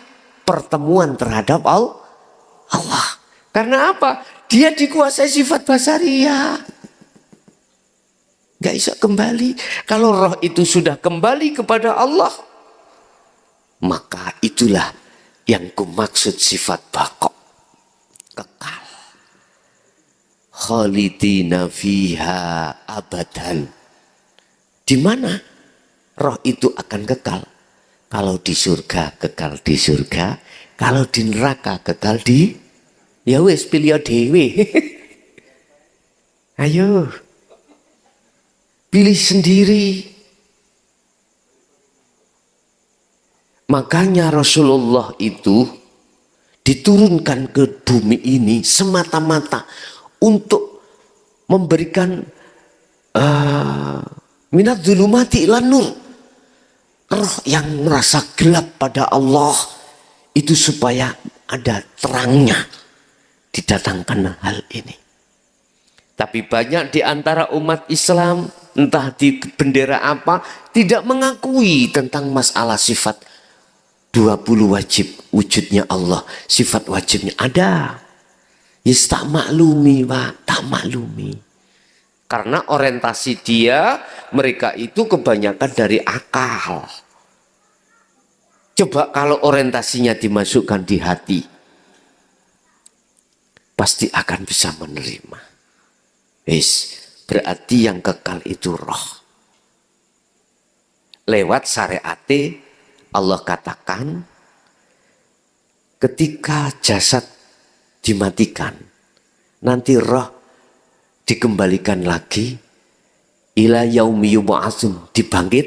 pertemuan terhadap Allah. Karena apa? Dia dikuasai sifat basariyah. Gak bisa kembali. Kalau roh itu sudah kembali kepada Allah, maka itulah yang kumaksud sifat baqo. Kekal. Khalidina fiha abadan. Di mana roh itu akan kekal? Kalau di surga, kekal di surga. Kalau di neraka, kekal di... Ya wis, pilih dewe. Ayo. Pilih sendiri. Makanya Rasulullah itu diturunkan ke bumi ini semata-mata untuk memberikan minat zulumati ilan nur. Roh yang merasa gelap pada Allah itu supaya ada terangnya, didatangkan hal ini. Tapi banyak di antara umat Islam, entah di bendera apa, tidak mengakui tentang masalah sifat 20 wajib wujudnya Allah. Sifat wajibnya ada. Yes, tak maklumi, Pak, tak maklumi. Karena orientasi dia, mereka itu kebanyakan dari akal. Coba kalau orientasinya dimasukkan di hati, pasti akan bisa menerima. Yes, berarti yang kekal itu roh. Lewat syariat Allah katakan, ketika jasad dimatikan, nanti roh dikembalikan lagi ila yaumi yub'atsun, dibangkit,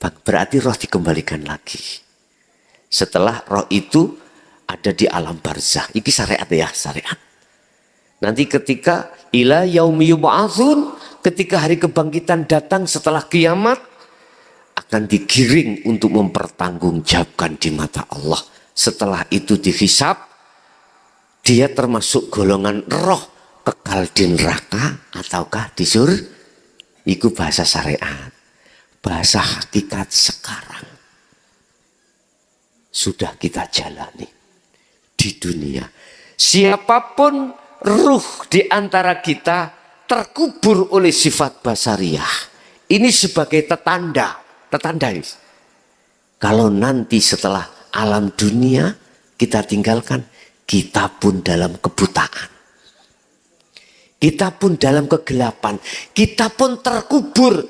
berarti roh dikembalikan lagi. Setelah roh itu ada di alam barzah. Ini syariat ya, syariat. Nanti ketika ila yaumi yub'atsun, ketika hari kebangkitan datang setelah kiamat, akan digiring untuk mempertanggungjawabkan di mata Allah. Setelah itu dihisab, dia termasuk golongan roh kekal di neraka ataukah di surga. Itu bahasa syariat. Bahasa hakikat sekarang sudah kita jalani di dunia. Siapapun ruh di antara kita terkubur oleh sifat basariyah, ini sebagai tetanda kalau nanti setelah alam dunia kita tinggalkan, kita pun dalam kebutaan, kita pun dalam kegelapan, kita pun terkubur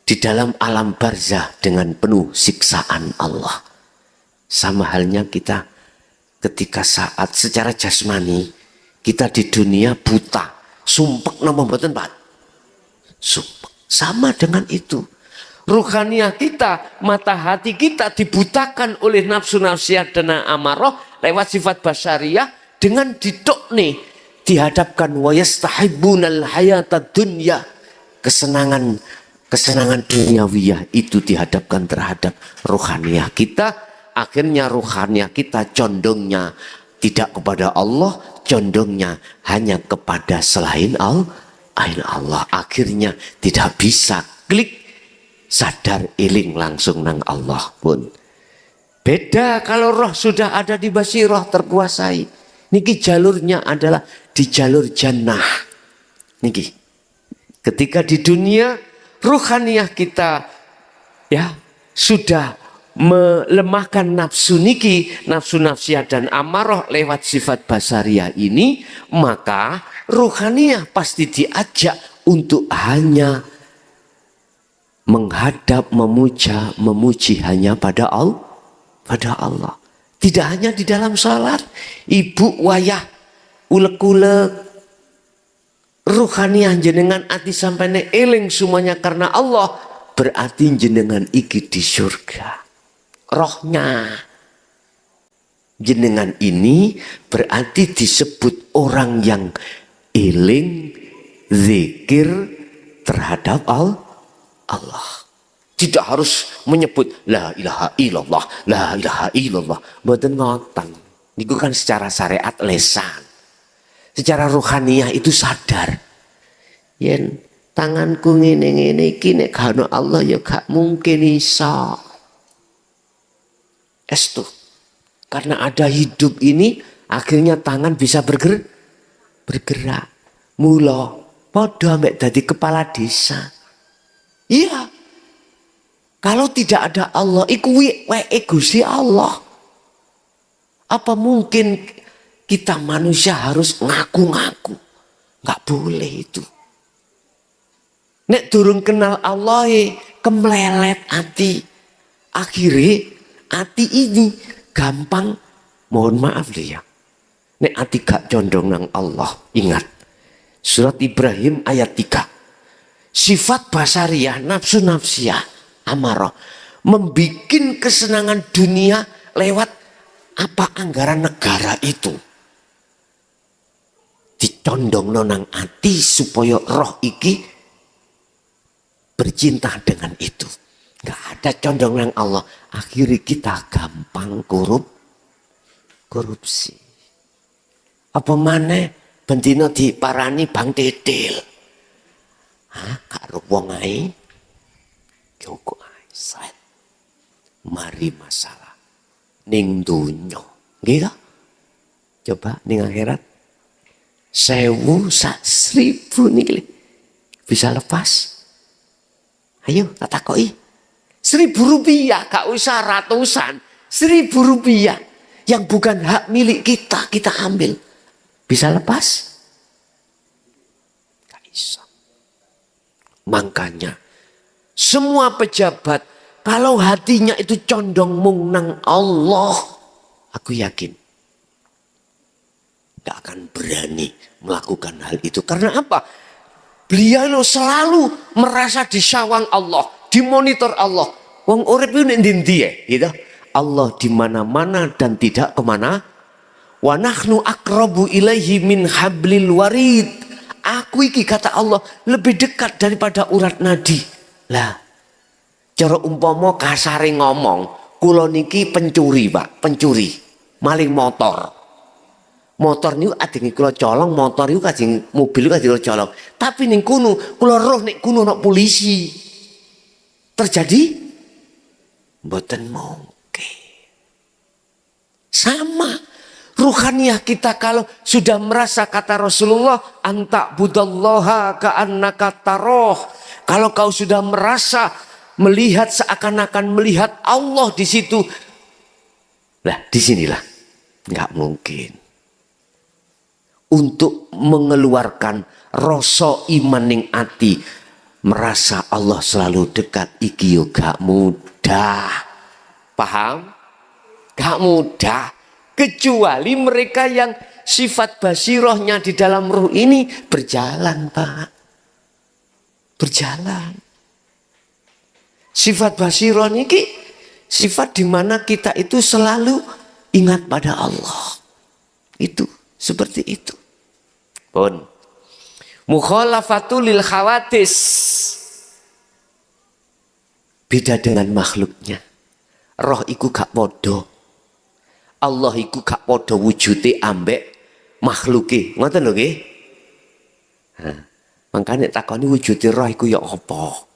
di dalam alam barzah dengan penuh siksaan Allah. Sama halnya kita ketika saat secara jasmani kita di dunia buta, sumpek nama mboten Pak. Sumpek. Sama dengan itu. Ruhaniah kita, mata hati kita dibutakan oleh nafsu nafsiat dan amarah lewat sifat basariyah dengan didokne dihadapkan wa yastahibbunal hayatad dunya, kesenangan duniawiyah itu dihadapkan terhadap ruhaniah kita. Akhirnya ruhaniah kita condongnya tidak kepada Allah, condongnya hanya kepada selain Allah. Akhirnya tidak bisa klik sadar iling langsung nang Allah pun. Beda kalau roh sudah ada di basirah terkuasai. Niki jalurnya adalah di jalur jannah. Niki ketika di dunia ruhaniah kita ya sudah melemahkan nafsu niki, nafsu nafsiyah dan amarah lewat sifat basariyah ini, maka ruhaniah pasti diajak untuk hanya menghadap, memuji hanya pada Allah. Tidak hanya di dalam salat, ibu wayah ulek-ulek ruhaniah jenengan ati sampai eling semuanya karena Allah, berarti jenengan iki di surga. rohnya. Jenengan ini berarti disebut orang yang eling, zikir terhadap Allah. Tidak harus menyebut la ilaha illallah, la ilaha illallah. Mboten ngoten. Niku kan secara syariat lesan. Secara rohaniah itu sadar. Yen tanganku ngene-ngene iki nek gak ono Allah ya gak mungkin iso. Estu. Karena ada hidup ini akhirnya tangan bisa bergerak. Mula padha mek dadi kepala desa. Iya. Kalau tidak ada Allah, iku weke Gusti Allah. Apa mungkin kita manusia harus ngaku-ngaku? Nggak boleh itu. Nek durung kenal Allah, kemlelet hati. Akhirnya hati ini gampang, mohon maaf ya. Nek hati gak condong nang Allah, ingat. Surat Ibrahim ayat 3. Sifat basariah, nafsu-nafsiyah, amarah. Membikin kesenangan dunia lewat apa anggaran negara itu. Dicondong nang hati supaya roh iki bercinta dengan itu. Gak ada condong nang Allah. Akhirnya kita gampang korupsi. Apa maneh bentino diparani Bang Titil. Hah, karo wong ae. Joko ae set. Mari masalah ning donya. Nggih ta? Coba ning akhirat 1000 sak 1000 niki bisa lepas. Ayo tak takoki. 1000 rupiah gak usah ratusan. 1000 rupiah yang bukan hak milik kita, kita ambil. Bisa lepas? Gak bisa. Makanya semua pejabat kalau hatinya itu condong mung nang Allah, aku yakin gak akan berani melakukan hal itu. Karena apa? Beliau selalu merasa disawang Allah, dimonitor Allah. Wong urip itu nek ndi gitu. Allah di mana-mana dan tidak kemana. Wa nahnu aqrabu ilaihi min hablil warid. Aku iki kata Allah lebih dekat daripada urat nadi. Lah, cara umpama kasare ngomong, kula niki pencuri, Pak, pencuri, maling motor. Motor niku ajeng kula colong, motor niku ajeng mobil niku ajeng kula colong. Tapi ning kono kula roh nek kono ana polisi. Terjadi? Mboten mungkin. Sama ruhaniah kita kalau sudah merasa kata Rasulullah anta budallaha ka'annaka taroh. Kalau kau sudah merasa melihat seakan-akan melihat Allah di situ. Lah, disinilah nggak mungkin. Untuk mengeluarkan rasa iman ning ati, merasa Allah selalu dekat, iki yo gak mudah. Paham? Gak mudah. Kecuali mereka yang sifat basirohnya di dalam ruh ini berjalan, Pak. Berjalan. Sifat basiroh niki sifat di mana kita itu selalu ingat pada Allah. Itu seperti itu. Pun mukhalafatul lil khawatis. Beda dengan makhluknya. Roh iku gak podo. Allah iku gak podo wujude ambek makhluke. Ngoten lho nggih. Mangkane takoni wujude roh iku ya apa?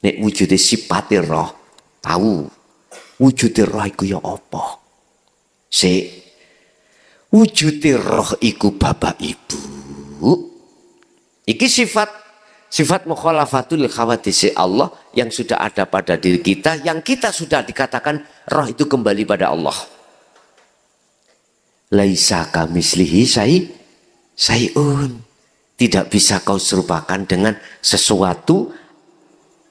Nek wujude sipate roh, tahu. Wujude roh iku ya apa? Sik. Wujude roh iku bapak ibu. Iki sifat mukhalafatul khawatis Allah yang sudah ada pada diri kita, yang kita sudah dikatakan roh itu kembali pada Allah. Laisa kamislihi sayun. Tidak bisa kau serupakan dengan sesuatu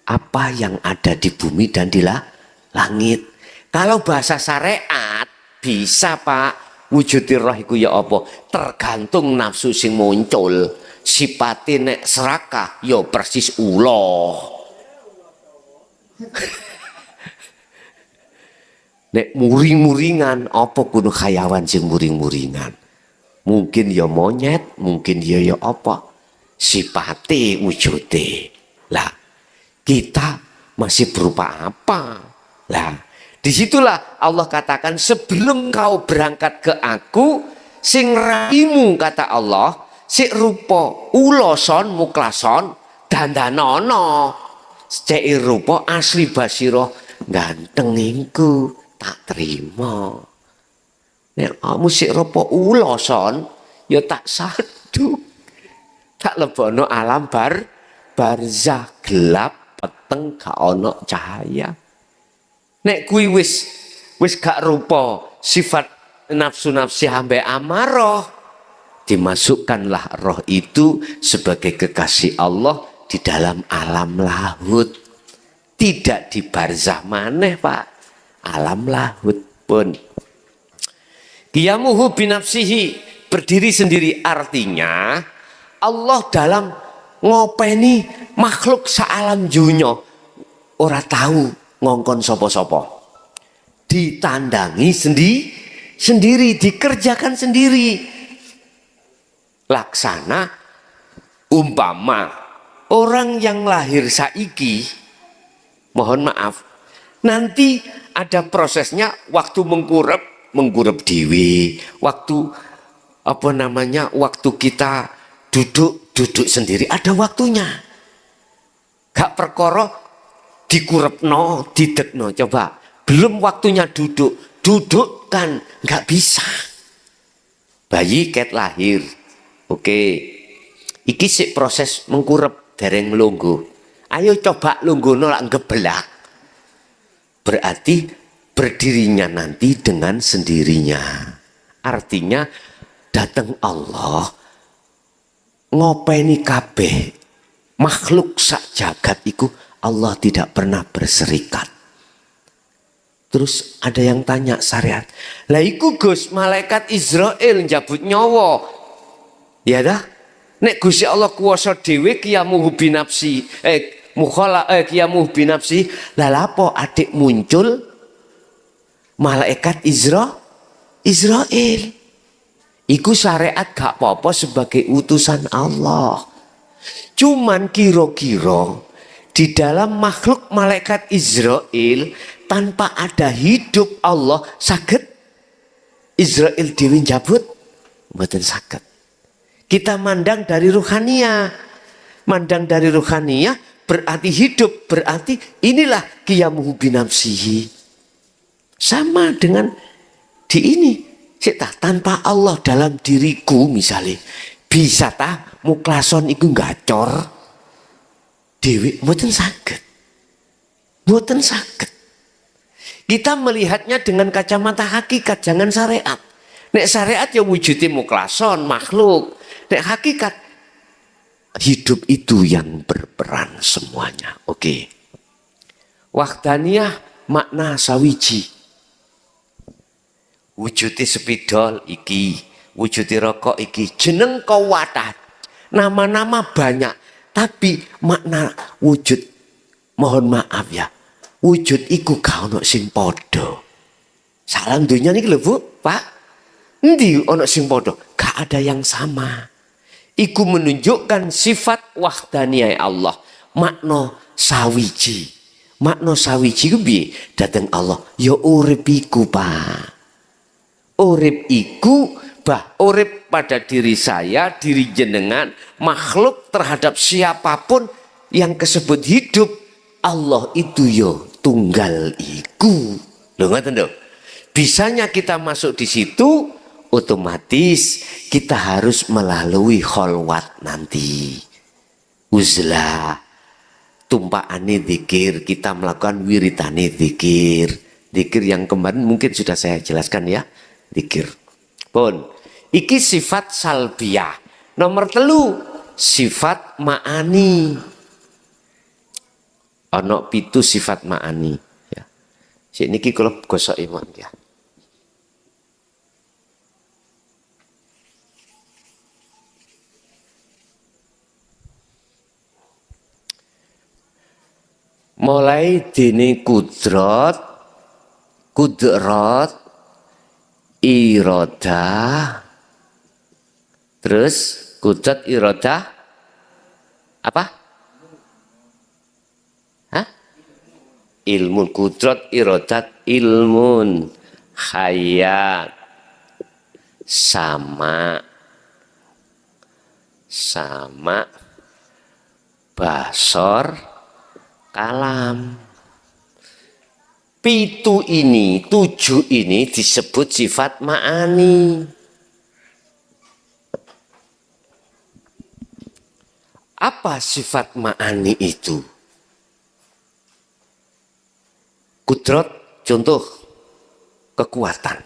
apa yang ada di bumi dan di langit. Kalau bahasa syariat bisa, Pak. Wujudi roh iku ya apa? Tergantung nafsu sing muncul. Sipate nek serakah ya persis ula. Nek muring-muringan, apa kuno hayawan sing muring-muringan? Mungkin ya monyet, mungkin ya apa? Sipate wujude. Lah, kita masih berupa apa? Lah, disitulah Allah katakan sebelum kau berangkat ke aku, sing raimu kata Allah, sik rupa uloson muklason dandanono. Cek rupa asli basiro ganteng ingku. Tak terima. Nek kamu sik rupa uloson, ya tak sadu. Tak lebono alam barzah gelap peteng gak ono cahaya. Nek kuwi wis gak rupa sifat nafsu-nafsi ambek amarah, dimasukkanlah roh itu sebagai kekasih Allah di dalam alam lahut. Tidak di barzah maneh, Pak. Alam lahut pun. Qiyamuhu binafsihi, berdiri sendiri, artinya Allah dalam ngopeni makhluk saalam dunya ora tahu ngongkon sopo-sopo. Ditandangi sendiri, dikerjakan sendiri. Laksana umpama orang yang lahir saiki, mohon maaf, nanti ada prosesnya waktu mengkurep dewi, waktu waktu kita duduk sendiri ada waktunya. Gak perkara dikurepno, didekno, coba belum waktunya duduk kan gak bisa. Bayi ket lahir, oke, iki sik proses mengkurep dereng melungguh. Ayo coba lungguhno lak ngebelak. Berarti berdirinya nanti dengan sendirinya. Artinya datang Allah ngopeni kabeh makhluk sak jagat iku, Allah tidak pernah berserikat. Terus ada yang tanya syariat, lah iku Gus malaikat Israel njabut nyawa. Ya dah, nek Gusti Allah kuwasa dhewe qiyamuhu binafsi qiyamuhu binafsi, lah lapo adik muncul malaikat Israel. Iku syariat gak apa-apa sebagai utusan Allah. Cuman kira-kira di dalam makhluk malaikat Israel tanpa ada hidup Allah saged Israel dewi njabut? Mboten saged. Kita mandang dari ruhaniyah. Mandang dari ruhaniyah berarti hidup, berarti inilah qiyamuhu binafsihi. Sama dengan di ini. Tanpa Allah dalam diriku misalnya, bisa muklason iku gacor dewi, mboten saged. Mboten saged. Kita melihatnya dengan kacamata hakikat, jangan syariat. Nek syariat ya wujudnya muklason makhluk. Nek hakikat hidup itu yang berperan semuanya. Oke. Wahdaniyah makna sawiji. Wujudnya sepidol iki, wujudnya rokok iki, jeneng kawadah, nama-nama banyak, tapi makna wujud, mohon maaf ya, wujud iku gak ono sing podo. Salam dunia niki lho Bu, Pak. Endi ono sing podo? Gak ada yang sama. Iku menunjukkan sifat wahdaniyah Allah, makna sawiji. Makna sawiji ku piye? Dateng Allah, ya urip iku, Pak. Urip iku urip pada diri saya, diri jenengan, makhluk terhadap siapapun yang kesebut hidup. Allah itu yo tunggal iku. Lho ngoten lho. Bisanya kita masuk di situ, otomatis kita harus melalui kholwat nanti. Uzlah, tumpaane zikir, kita melakukan wiritane zikir. Zikir yang kemarin mungkin sudah saya jelaskan ya. Zikir pun iki sifat salbiyah. Nomor 3 sifat ma'ani. Ono 7 sifat ma'ani ya. Sik niki kula gosok iman ya. Mulai dene kudrat kudrat, iradah, terus kudrat, iradah, apa? Hah? Ilmun, kudrat, iradat, ilmun, hayat, sama, basor, kalam. Pitu ini, 7 ini disebut sifat ma'ani. Apa sifat ma'ani itu? Kudrat, contoh, kekuatan.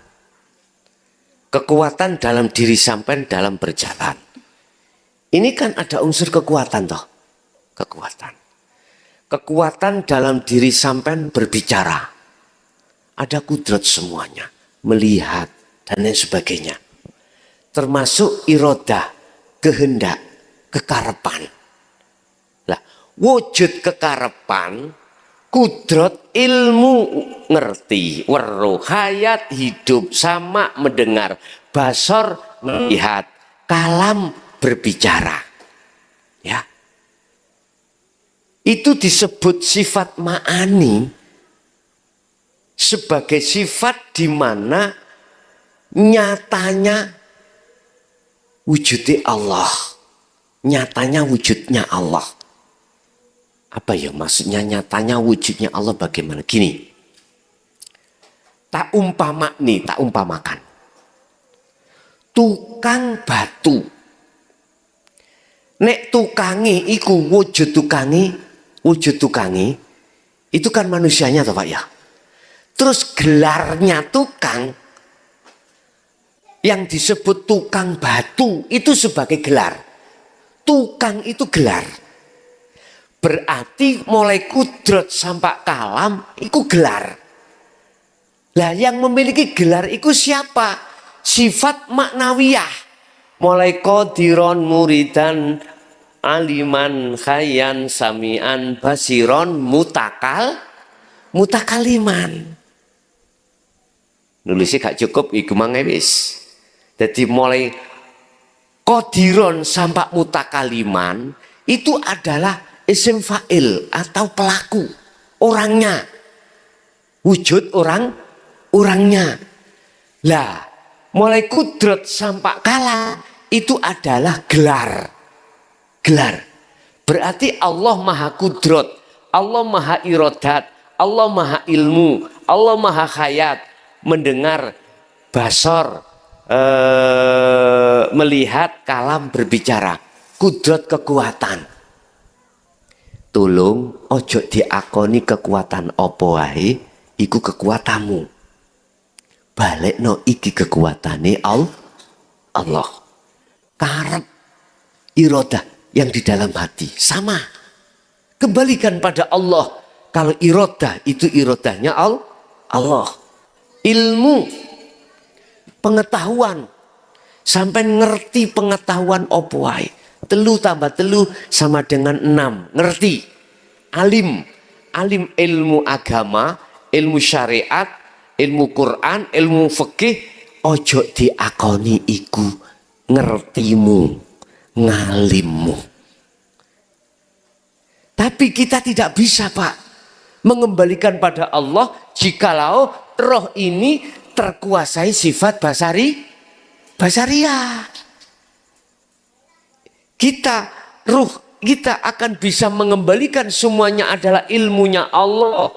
Kekuatan dalam diri sampean dalam berjalan. Ini kan ada unsur kekuatan toh. Kekuatan. Kekuatan dalam diri sampean berbicara. Ada kudrat semuanya, melihat dan lain sebagainya. Termasuk irodah, kehendak, kekarepan. Lah, wujud kekarepan, kudrat, ilmu, ngerti, weruh, hayat, hidup, sama, mendengar, basor, melihat, kalam, berbicara. Ya. Itu disebut sifat ma'ani. Sebagai sifat di mana nyatanya wujudnya Allah. Nyatanya wujudnya Allah. Apa ya maksudnya nyatanya wujudnya Allah bagaimana? Gini. Tak umpamakan. Tukang batu. Nek tukangi iku wujud tukangi itu kan manusianya toh Pak ya. Terus gelarnya tukang yang disebut tukang batu itu sebagai gelar. Tukang itu gelar. Berarti mulai kudrat sampai kalam itu gelar. Lah yang memiliki gelar itu siapa? Sifat maknawiyah. Mulai qadiron, muridan, aliman, khayan, samian, basiron, mutakaliman. Nulisnya gak cukup, iku mangewis. Jadi mulai qadiron sampai mutakaliman itu adalah isim fa'il atau pelaku, orangnya. Wujud orangnya. Lah, mulai kudrat sampai kalam itu adalah gelar. Berarti Allah maha kudrat, Allah maha iradat, Allah maha ilmu, Allah maha hayat, mendengar, basor, melihat, kalam, berbicara. Kudrat kekuatan. Tolong ojo diakoni kekuatan opo wae iku kekuatanmu. Balekno iki kekuatane Allah. Karep iradah yang di dalam hati sama. Kembalikan pada Allah. Kalau iradah itu iradahnya Allah. Ilmu, pengetahuan, sampai ngerti pengetahuan opo wae. 3 tambah 3 sama dengan 6. Ngerti. Alim ilmu agama, ilmu syariat, ilmu Quran, ilmu fikih. Ojo diakoni iku ngertimu, ngalimmu. Tapi kita tidak bisa Pak mengembalikan pada Allah jikalau roh ini terkuasai sifat basariah. Ruh kita akan bisa mengembalikan semuanya adalah ilmunya Allah.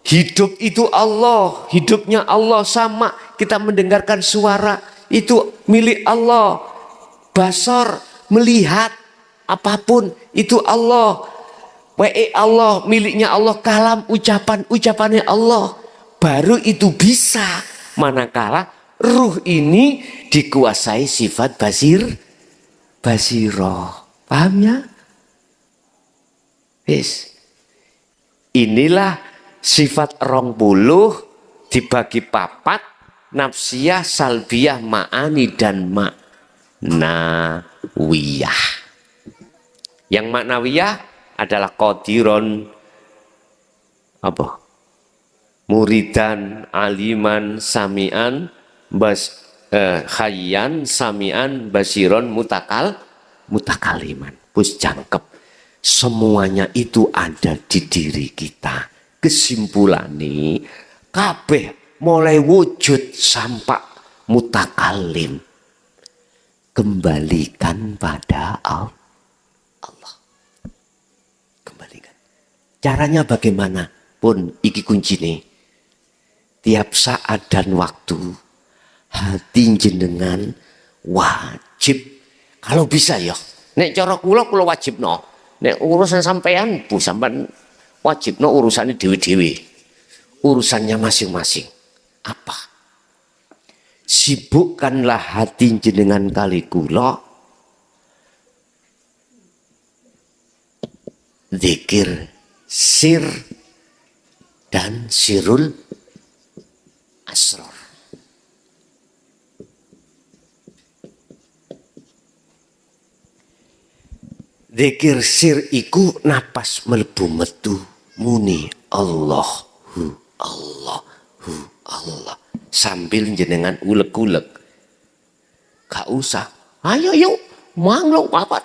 Hidup itu Allah, hidupnya Allah sama. Kita mendengarkan suara itu milik Allah. Basar, melihat apapun itu Allah. Allah, miliknya Allah. Kalam, ucapannya Allah. Baru itu bisa. Manakala ruh ini dikuasai sifat basiroh. Paham ya? Inilah sifat 20 dibagi 4, nafsiyah, salbiyah, ma'ani dan maknawiyah. Yang maknawiyah adalah qadiron Muridan, aliman, samian, khayyan, samian, basiron, mutakaliman. Wis jangkep. Semuanya itu ada di diri kita. Kesimpulannya, kabeh mulai wujud sampai mutakalim. Kembalikan pada Allah. Kembalikan. Caranya bagaimana? Pun iki kuncine. Tiap saat dan waktu hati jenengan wajib, kalau bisa ya. Nek cara kula wajib no. Nek urusan sampean bu sampean wajib no urusannya dewi-dewi. Urusannya masing-masing. Apa? Sibukkanlah hati jenengan kali kula zikir sir dan sirul asrar. Zikir sir iku napas mlebu metu muni Allahu Allahu Allah sambil jenengan ulek-ulek. Gak usah. Ayo yuk manglo apa.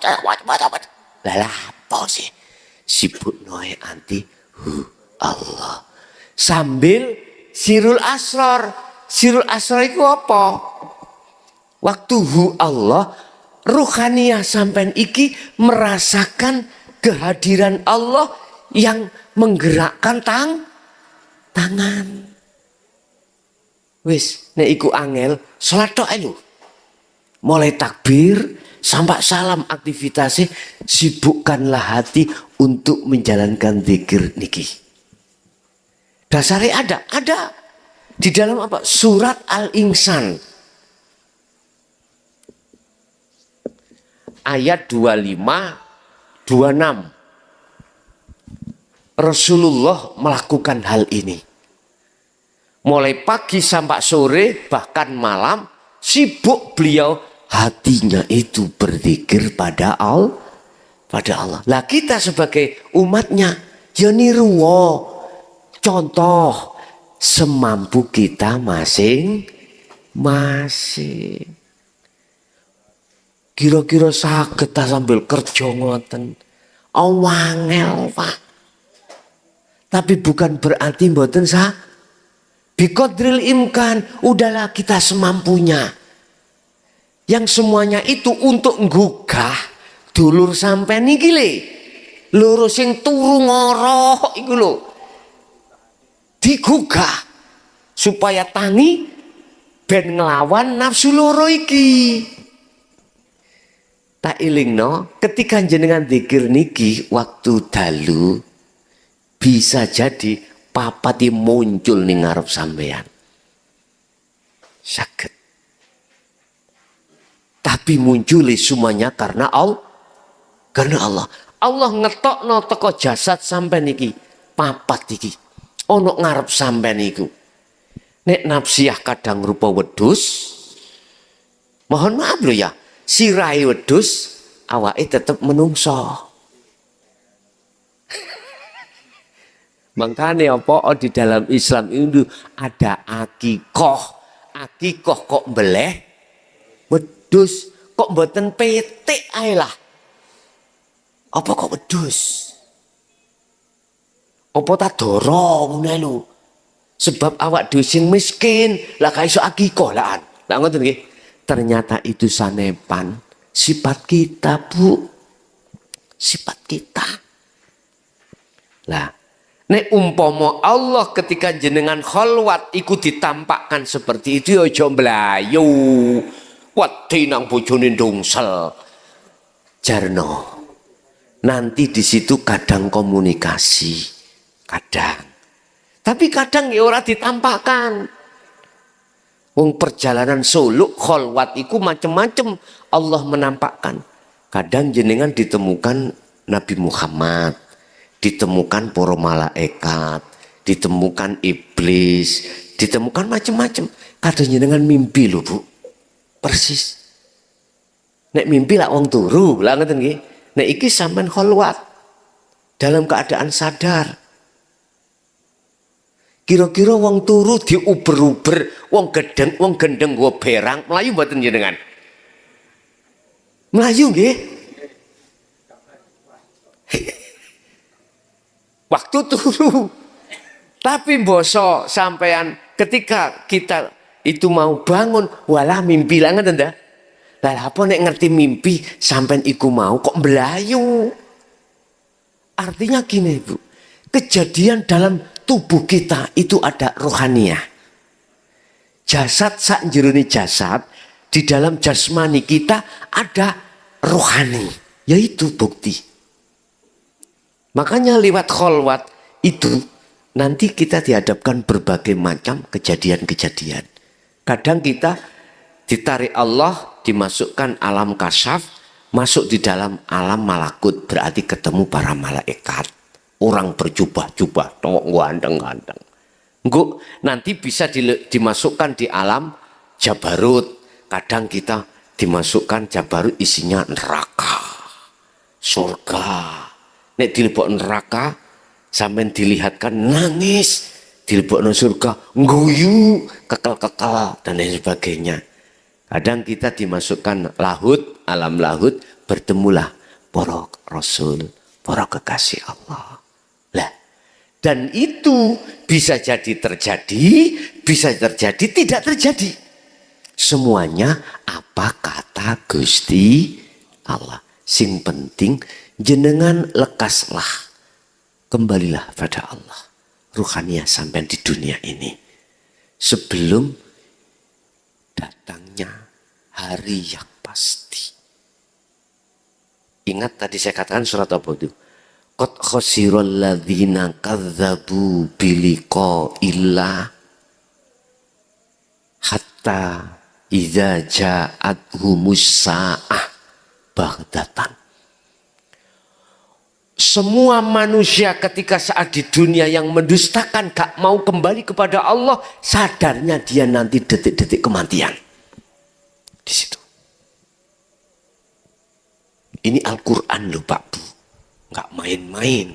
Lah apa sih? Sibuk noe anti Allah. Sambil sirul asrar. Sirul asrar itu apa? Waktu Allah, ruhaniyah sampean iki merasakan kehadiran Allah yang menggerakkan tangan. Wis, nek iku angel, salat tok ae lho. Mulai takbir sampai salam aktivitasnya, sibukkanlah hati untuk menjalankan zikir niki. Dasarnya ada. Di dalam apa? Surat Al-Insan. Ayat 25, 26. Rasulullah melakukan hal ini. Mulai pagi sampai sore, bahkan malam, sibuk beliau hatinya itu berzikir pada Allah. Lah kita sebagai umatnya, ya niru contoh semampu kita masing-masing. Kira-kira saged sambil kerja ngoten. Wangel, Pak. Tapi bukan berarti mboten biqadril imkan, udahlah kita semampunya. Yang semuanya itu untuk nggugah dulur sampean niki le. Loro sing turu ngorok iku lho. Digugah supaya tangi ben nglawan nafsu loro iki. Tak ilingno, ketika jenengan zikir niki waktu dalu bisa jadi papati muncul ning ngarep sampean. Saged. Tapi muncul semuanya karena Allah. Allah ngetokno teko jasad sampean iki, papat iki. Ono ngarep sampean iku. Nek nafsiyah kadang rupa wedhus. Mohon maaf lho ya, sirahe wedhus, awake tetep menungso. Makanya apa di dalam Islam itu ada akikoh. Akikoh kok beleh wedhus, kok mboten petik ae lah. Apa kok wedhus? Apa tak dorong ngene lho. Sebab awak dhewe sing miskin, lah gak iso akikoh lah. Lah ngoten nggih. Ternyata itu sanepan sifat kita, Bu. Sifat kita. Lah nek umpama Allah ketika jenengan kholwat iku ditampakkan seperti itu, aja mlayu. Wedi nang bojone ndungsel. Jarno. Nanti di situ kadang komunikasi, kadang. Tapi kadang ya ora ditampakkan. Wong perjalanan suluk kholwat iku macem-macem Allah menampakkan. Kadang jenengan ditemukan Nabi Muhammad, ditemukan para malaikat, ditemukan iblis, ditemukan macam-macam. Kadang jenengan mimpi lho, Bu. Persis. Nek mimpi lah wong turu, lah ngoten nggih. Nek iki sampean kholwat dalam keadaan sadar. Kira-kira wong turu diuber-uber, wong gendeng nggo berang, melayu mboten jenengan? Melayu nggih. Waktu turu. Tapi boso sampean ketika kita itu mau bangun, walah mimpi lah ngeten ta. Lah apa nek ngerti mimpi sampean iku mau kok mblayu. Artinya gini, Bu. Kejadian dalam tubuh kita itu ada rohaniah. Jasad sak jerone jasad, di dalam jasmani kita ada rohani, yaitu bukti. Makanya lewat kholwat itu nanti kita dihadapkan berbagai macam kejadian-kejadian. Kadang kita ditarik Allah, dimasukkan alam kasyaf, masuk di dalam alam malakut, berarti ketemu para malaikat. Orang berjubah-jubah, tok ganteng-ganteng. Engko nanti bisa dimasukkan di alam jabarut. Kadang kita dimasukkan jabarut isinya neraka, surga. Nek dilebok neraka, sampai dilihatkan nangis, dilebok surga, ngguyu, kekal-kekal dan lain sebagainya. Kadang kita dimasukkan lahut, alam lahut, bertemulah para rasul, para kekasih Allah. Lah, dan itu bisa jadi terjadi, bisa terjadi tidak terjadi. Semuanya apa kata Gusti Allah. Sing penting jenengan lekaslah, kembalilah pada Allah. Ruhaniah sampai di dunia ini sebelum datangnya hari yang pasti. Ingat tadi saya katakan surat apa itu? Qad khasiral ladzina kadzdzabu biliqa'illah hatta idza ja'athumus sa'ah baghtatan. Semua manusia ketika saat di dunia yang mendustakan, gak mau kembali kepada Allah, sadarnya dia nanti detik-detik kematian. Di situ. Ini Al-Quran loh Pak Bu. Gak main-main.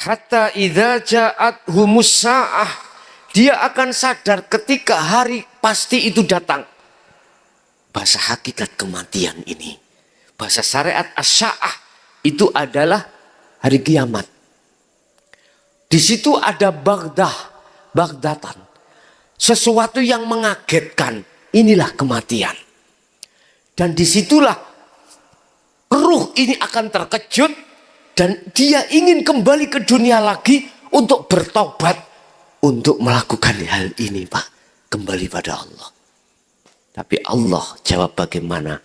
Hatta idza ja'athumus sa'ah. Dia akan sadar ketika hari pasti itu datang. Bahasa hakikat kematian ini. Bahasa syariat as-sa'ah. Itu adalah hari kiamat. Di situ ada baghdatan. Sesuatu yang mengagetkan. Inilah kematian. Dan disitulah ruh ini akan terkejut. Dan dia ingin kembali ke dunia lagi untuk bertobat. Untuk melakukan hal ini Pak. Kembali pada Allah. Tapi Allah jawab bagaimana?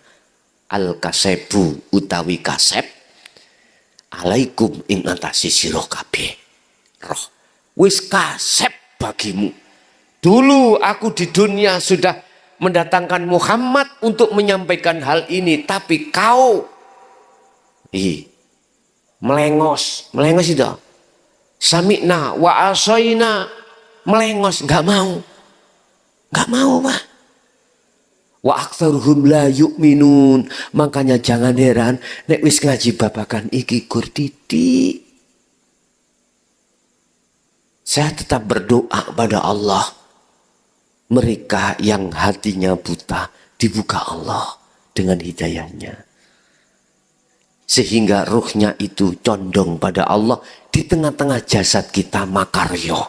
Al-kasebu utawi kaseb. Alaikum ing atasi sira kabeh. Roh. Wis kaseb bagimu. Dulu aku di dunia sudah mendatangkan Muhammad untuk menyampaikan hal ini. Tapi kau melengos itu. Sami'na wa asoina, melengos, nggak mau Pak. Wa aktsaruhum la yu'minun. Makanya jangan heran nek wis ngaji babakan iki gur titik. Saya tetap berdoa pada Allah. Mereka yang hatinya buta dibuka Allah dengan hidayahnya. Sehingga ruhnya itu condong pada Allah. Di tengah-tengah jasad kita makaryo.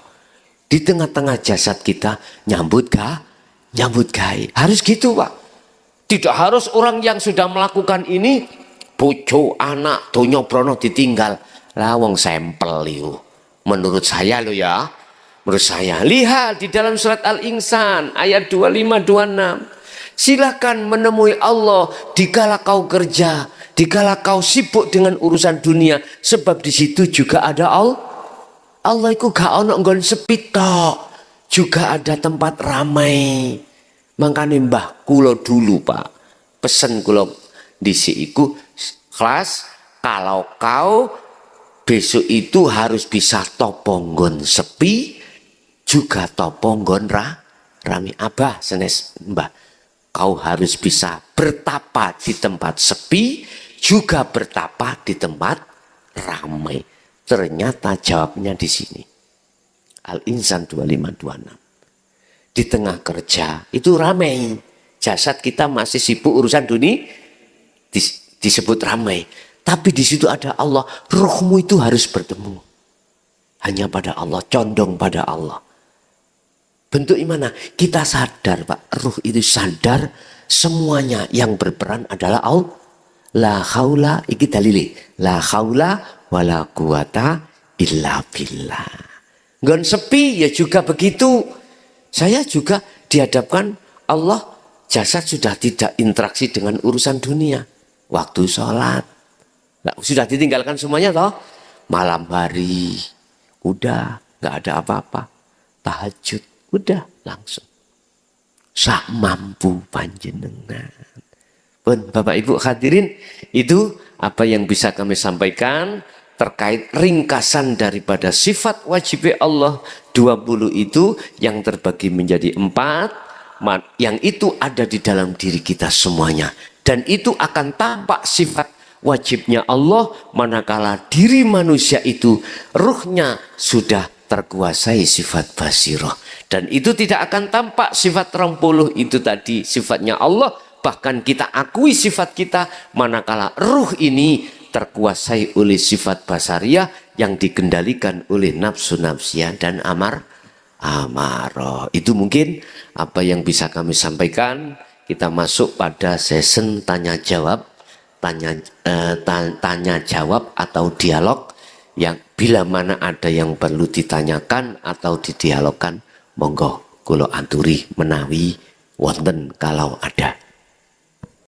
Di tengah-tengah jasad kita nyambut gawe. Harus gitu Pak. Tidak harus orang yang sudah melakukan ini bojo, anak, donya brono ditinggal. Lah wong sampel itu. Menurut saya lo ya. Menurut saya. Lihat di dalam surat Al-Insan ayat 25-26. Silakan menemui Allah dikala kau kerja, dikala kau sibuk dengan urusan dunia. Sebab di situ juga ada Allah. Allah itu gak ono nggon sepi tok. Juga ada tempat ramai. Makanya mbah kulo dulu Pak. Pesen kulo disiku kelas kalau kau besok itu harus bisa toponggon sepi juga toponggon rame. Abah senes mbah. Kau harus bisa bertapa di tempat sepi juga bertapa di tempat ramai. Ternyata jawabnya di sini. Al-Insan 2526. Di tengah kerja itu ramai. Jasad kita masih sibuk urusan dunia, disebut ramai. Tapi di situ ada Allah. Ruhmu itu harus bertemu. Hanya pada Allah, condong pada Allah. Bentuk gimana? Kita sadar, Pak. Ruh itu sadar semuanya yang berperan adalah Allah. La haula, iki dalili. La haula wala quwata illa billah. Ngon sepi ya juga begitu. Saya juga dihadapkan Allah, jasad sudah tidak interaksi dengan urusan dunia. Waktu sholat. Nah, sudah ditinggalkan semuanya toh. Malam hari. Udah, nggak ada apa-apa. Tahajud. Udah, langsung. Sak mampu panjenengan. Pun Bapak Ibu hadirin, itu apa yang bisa kami sampaikan terkait ringkasan daripada sifat wajib Allah 20 itu yang terbagi menjadi 4, yang itu ada di dalam diri kita semuanya. Dan itu akan tampak sifat wajibnya Allah manakala diri manusia itu ruhnya sudah terkuasai sifat basirah. Dan itu tidak akan tampak sifat 30 itu tadi sifatnya Allah. Bahkan kita akui sifat kita manakala ruh ini terkuasai oleh sifat basariah yang dikendalikan oleh nafsu nafsiyah dan amarah. Itu mungkin apa yang bisa kami sampaikan. Kita masuk pada sesi tanya jawab atau dialog yang bila mana ada yang perlu ditanyakan atau didialogkan, monggo kula aturi menawi wonten kalau ada.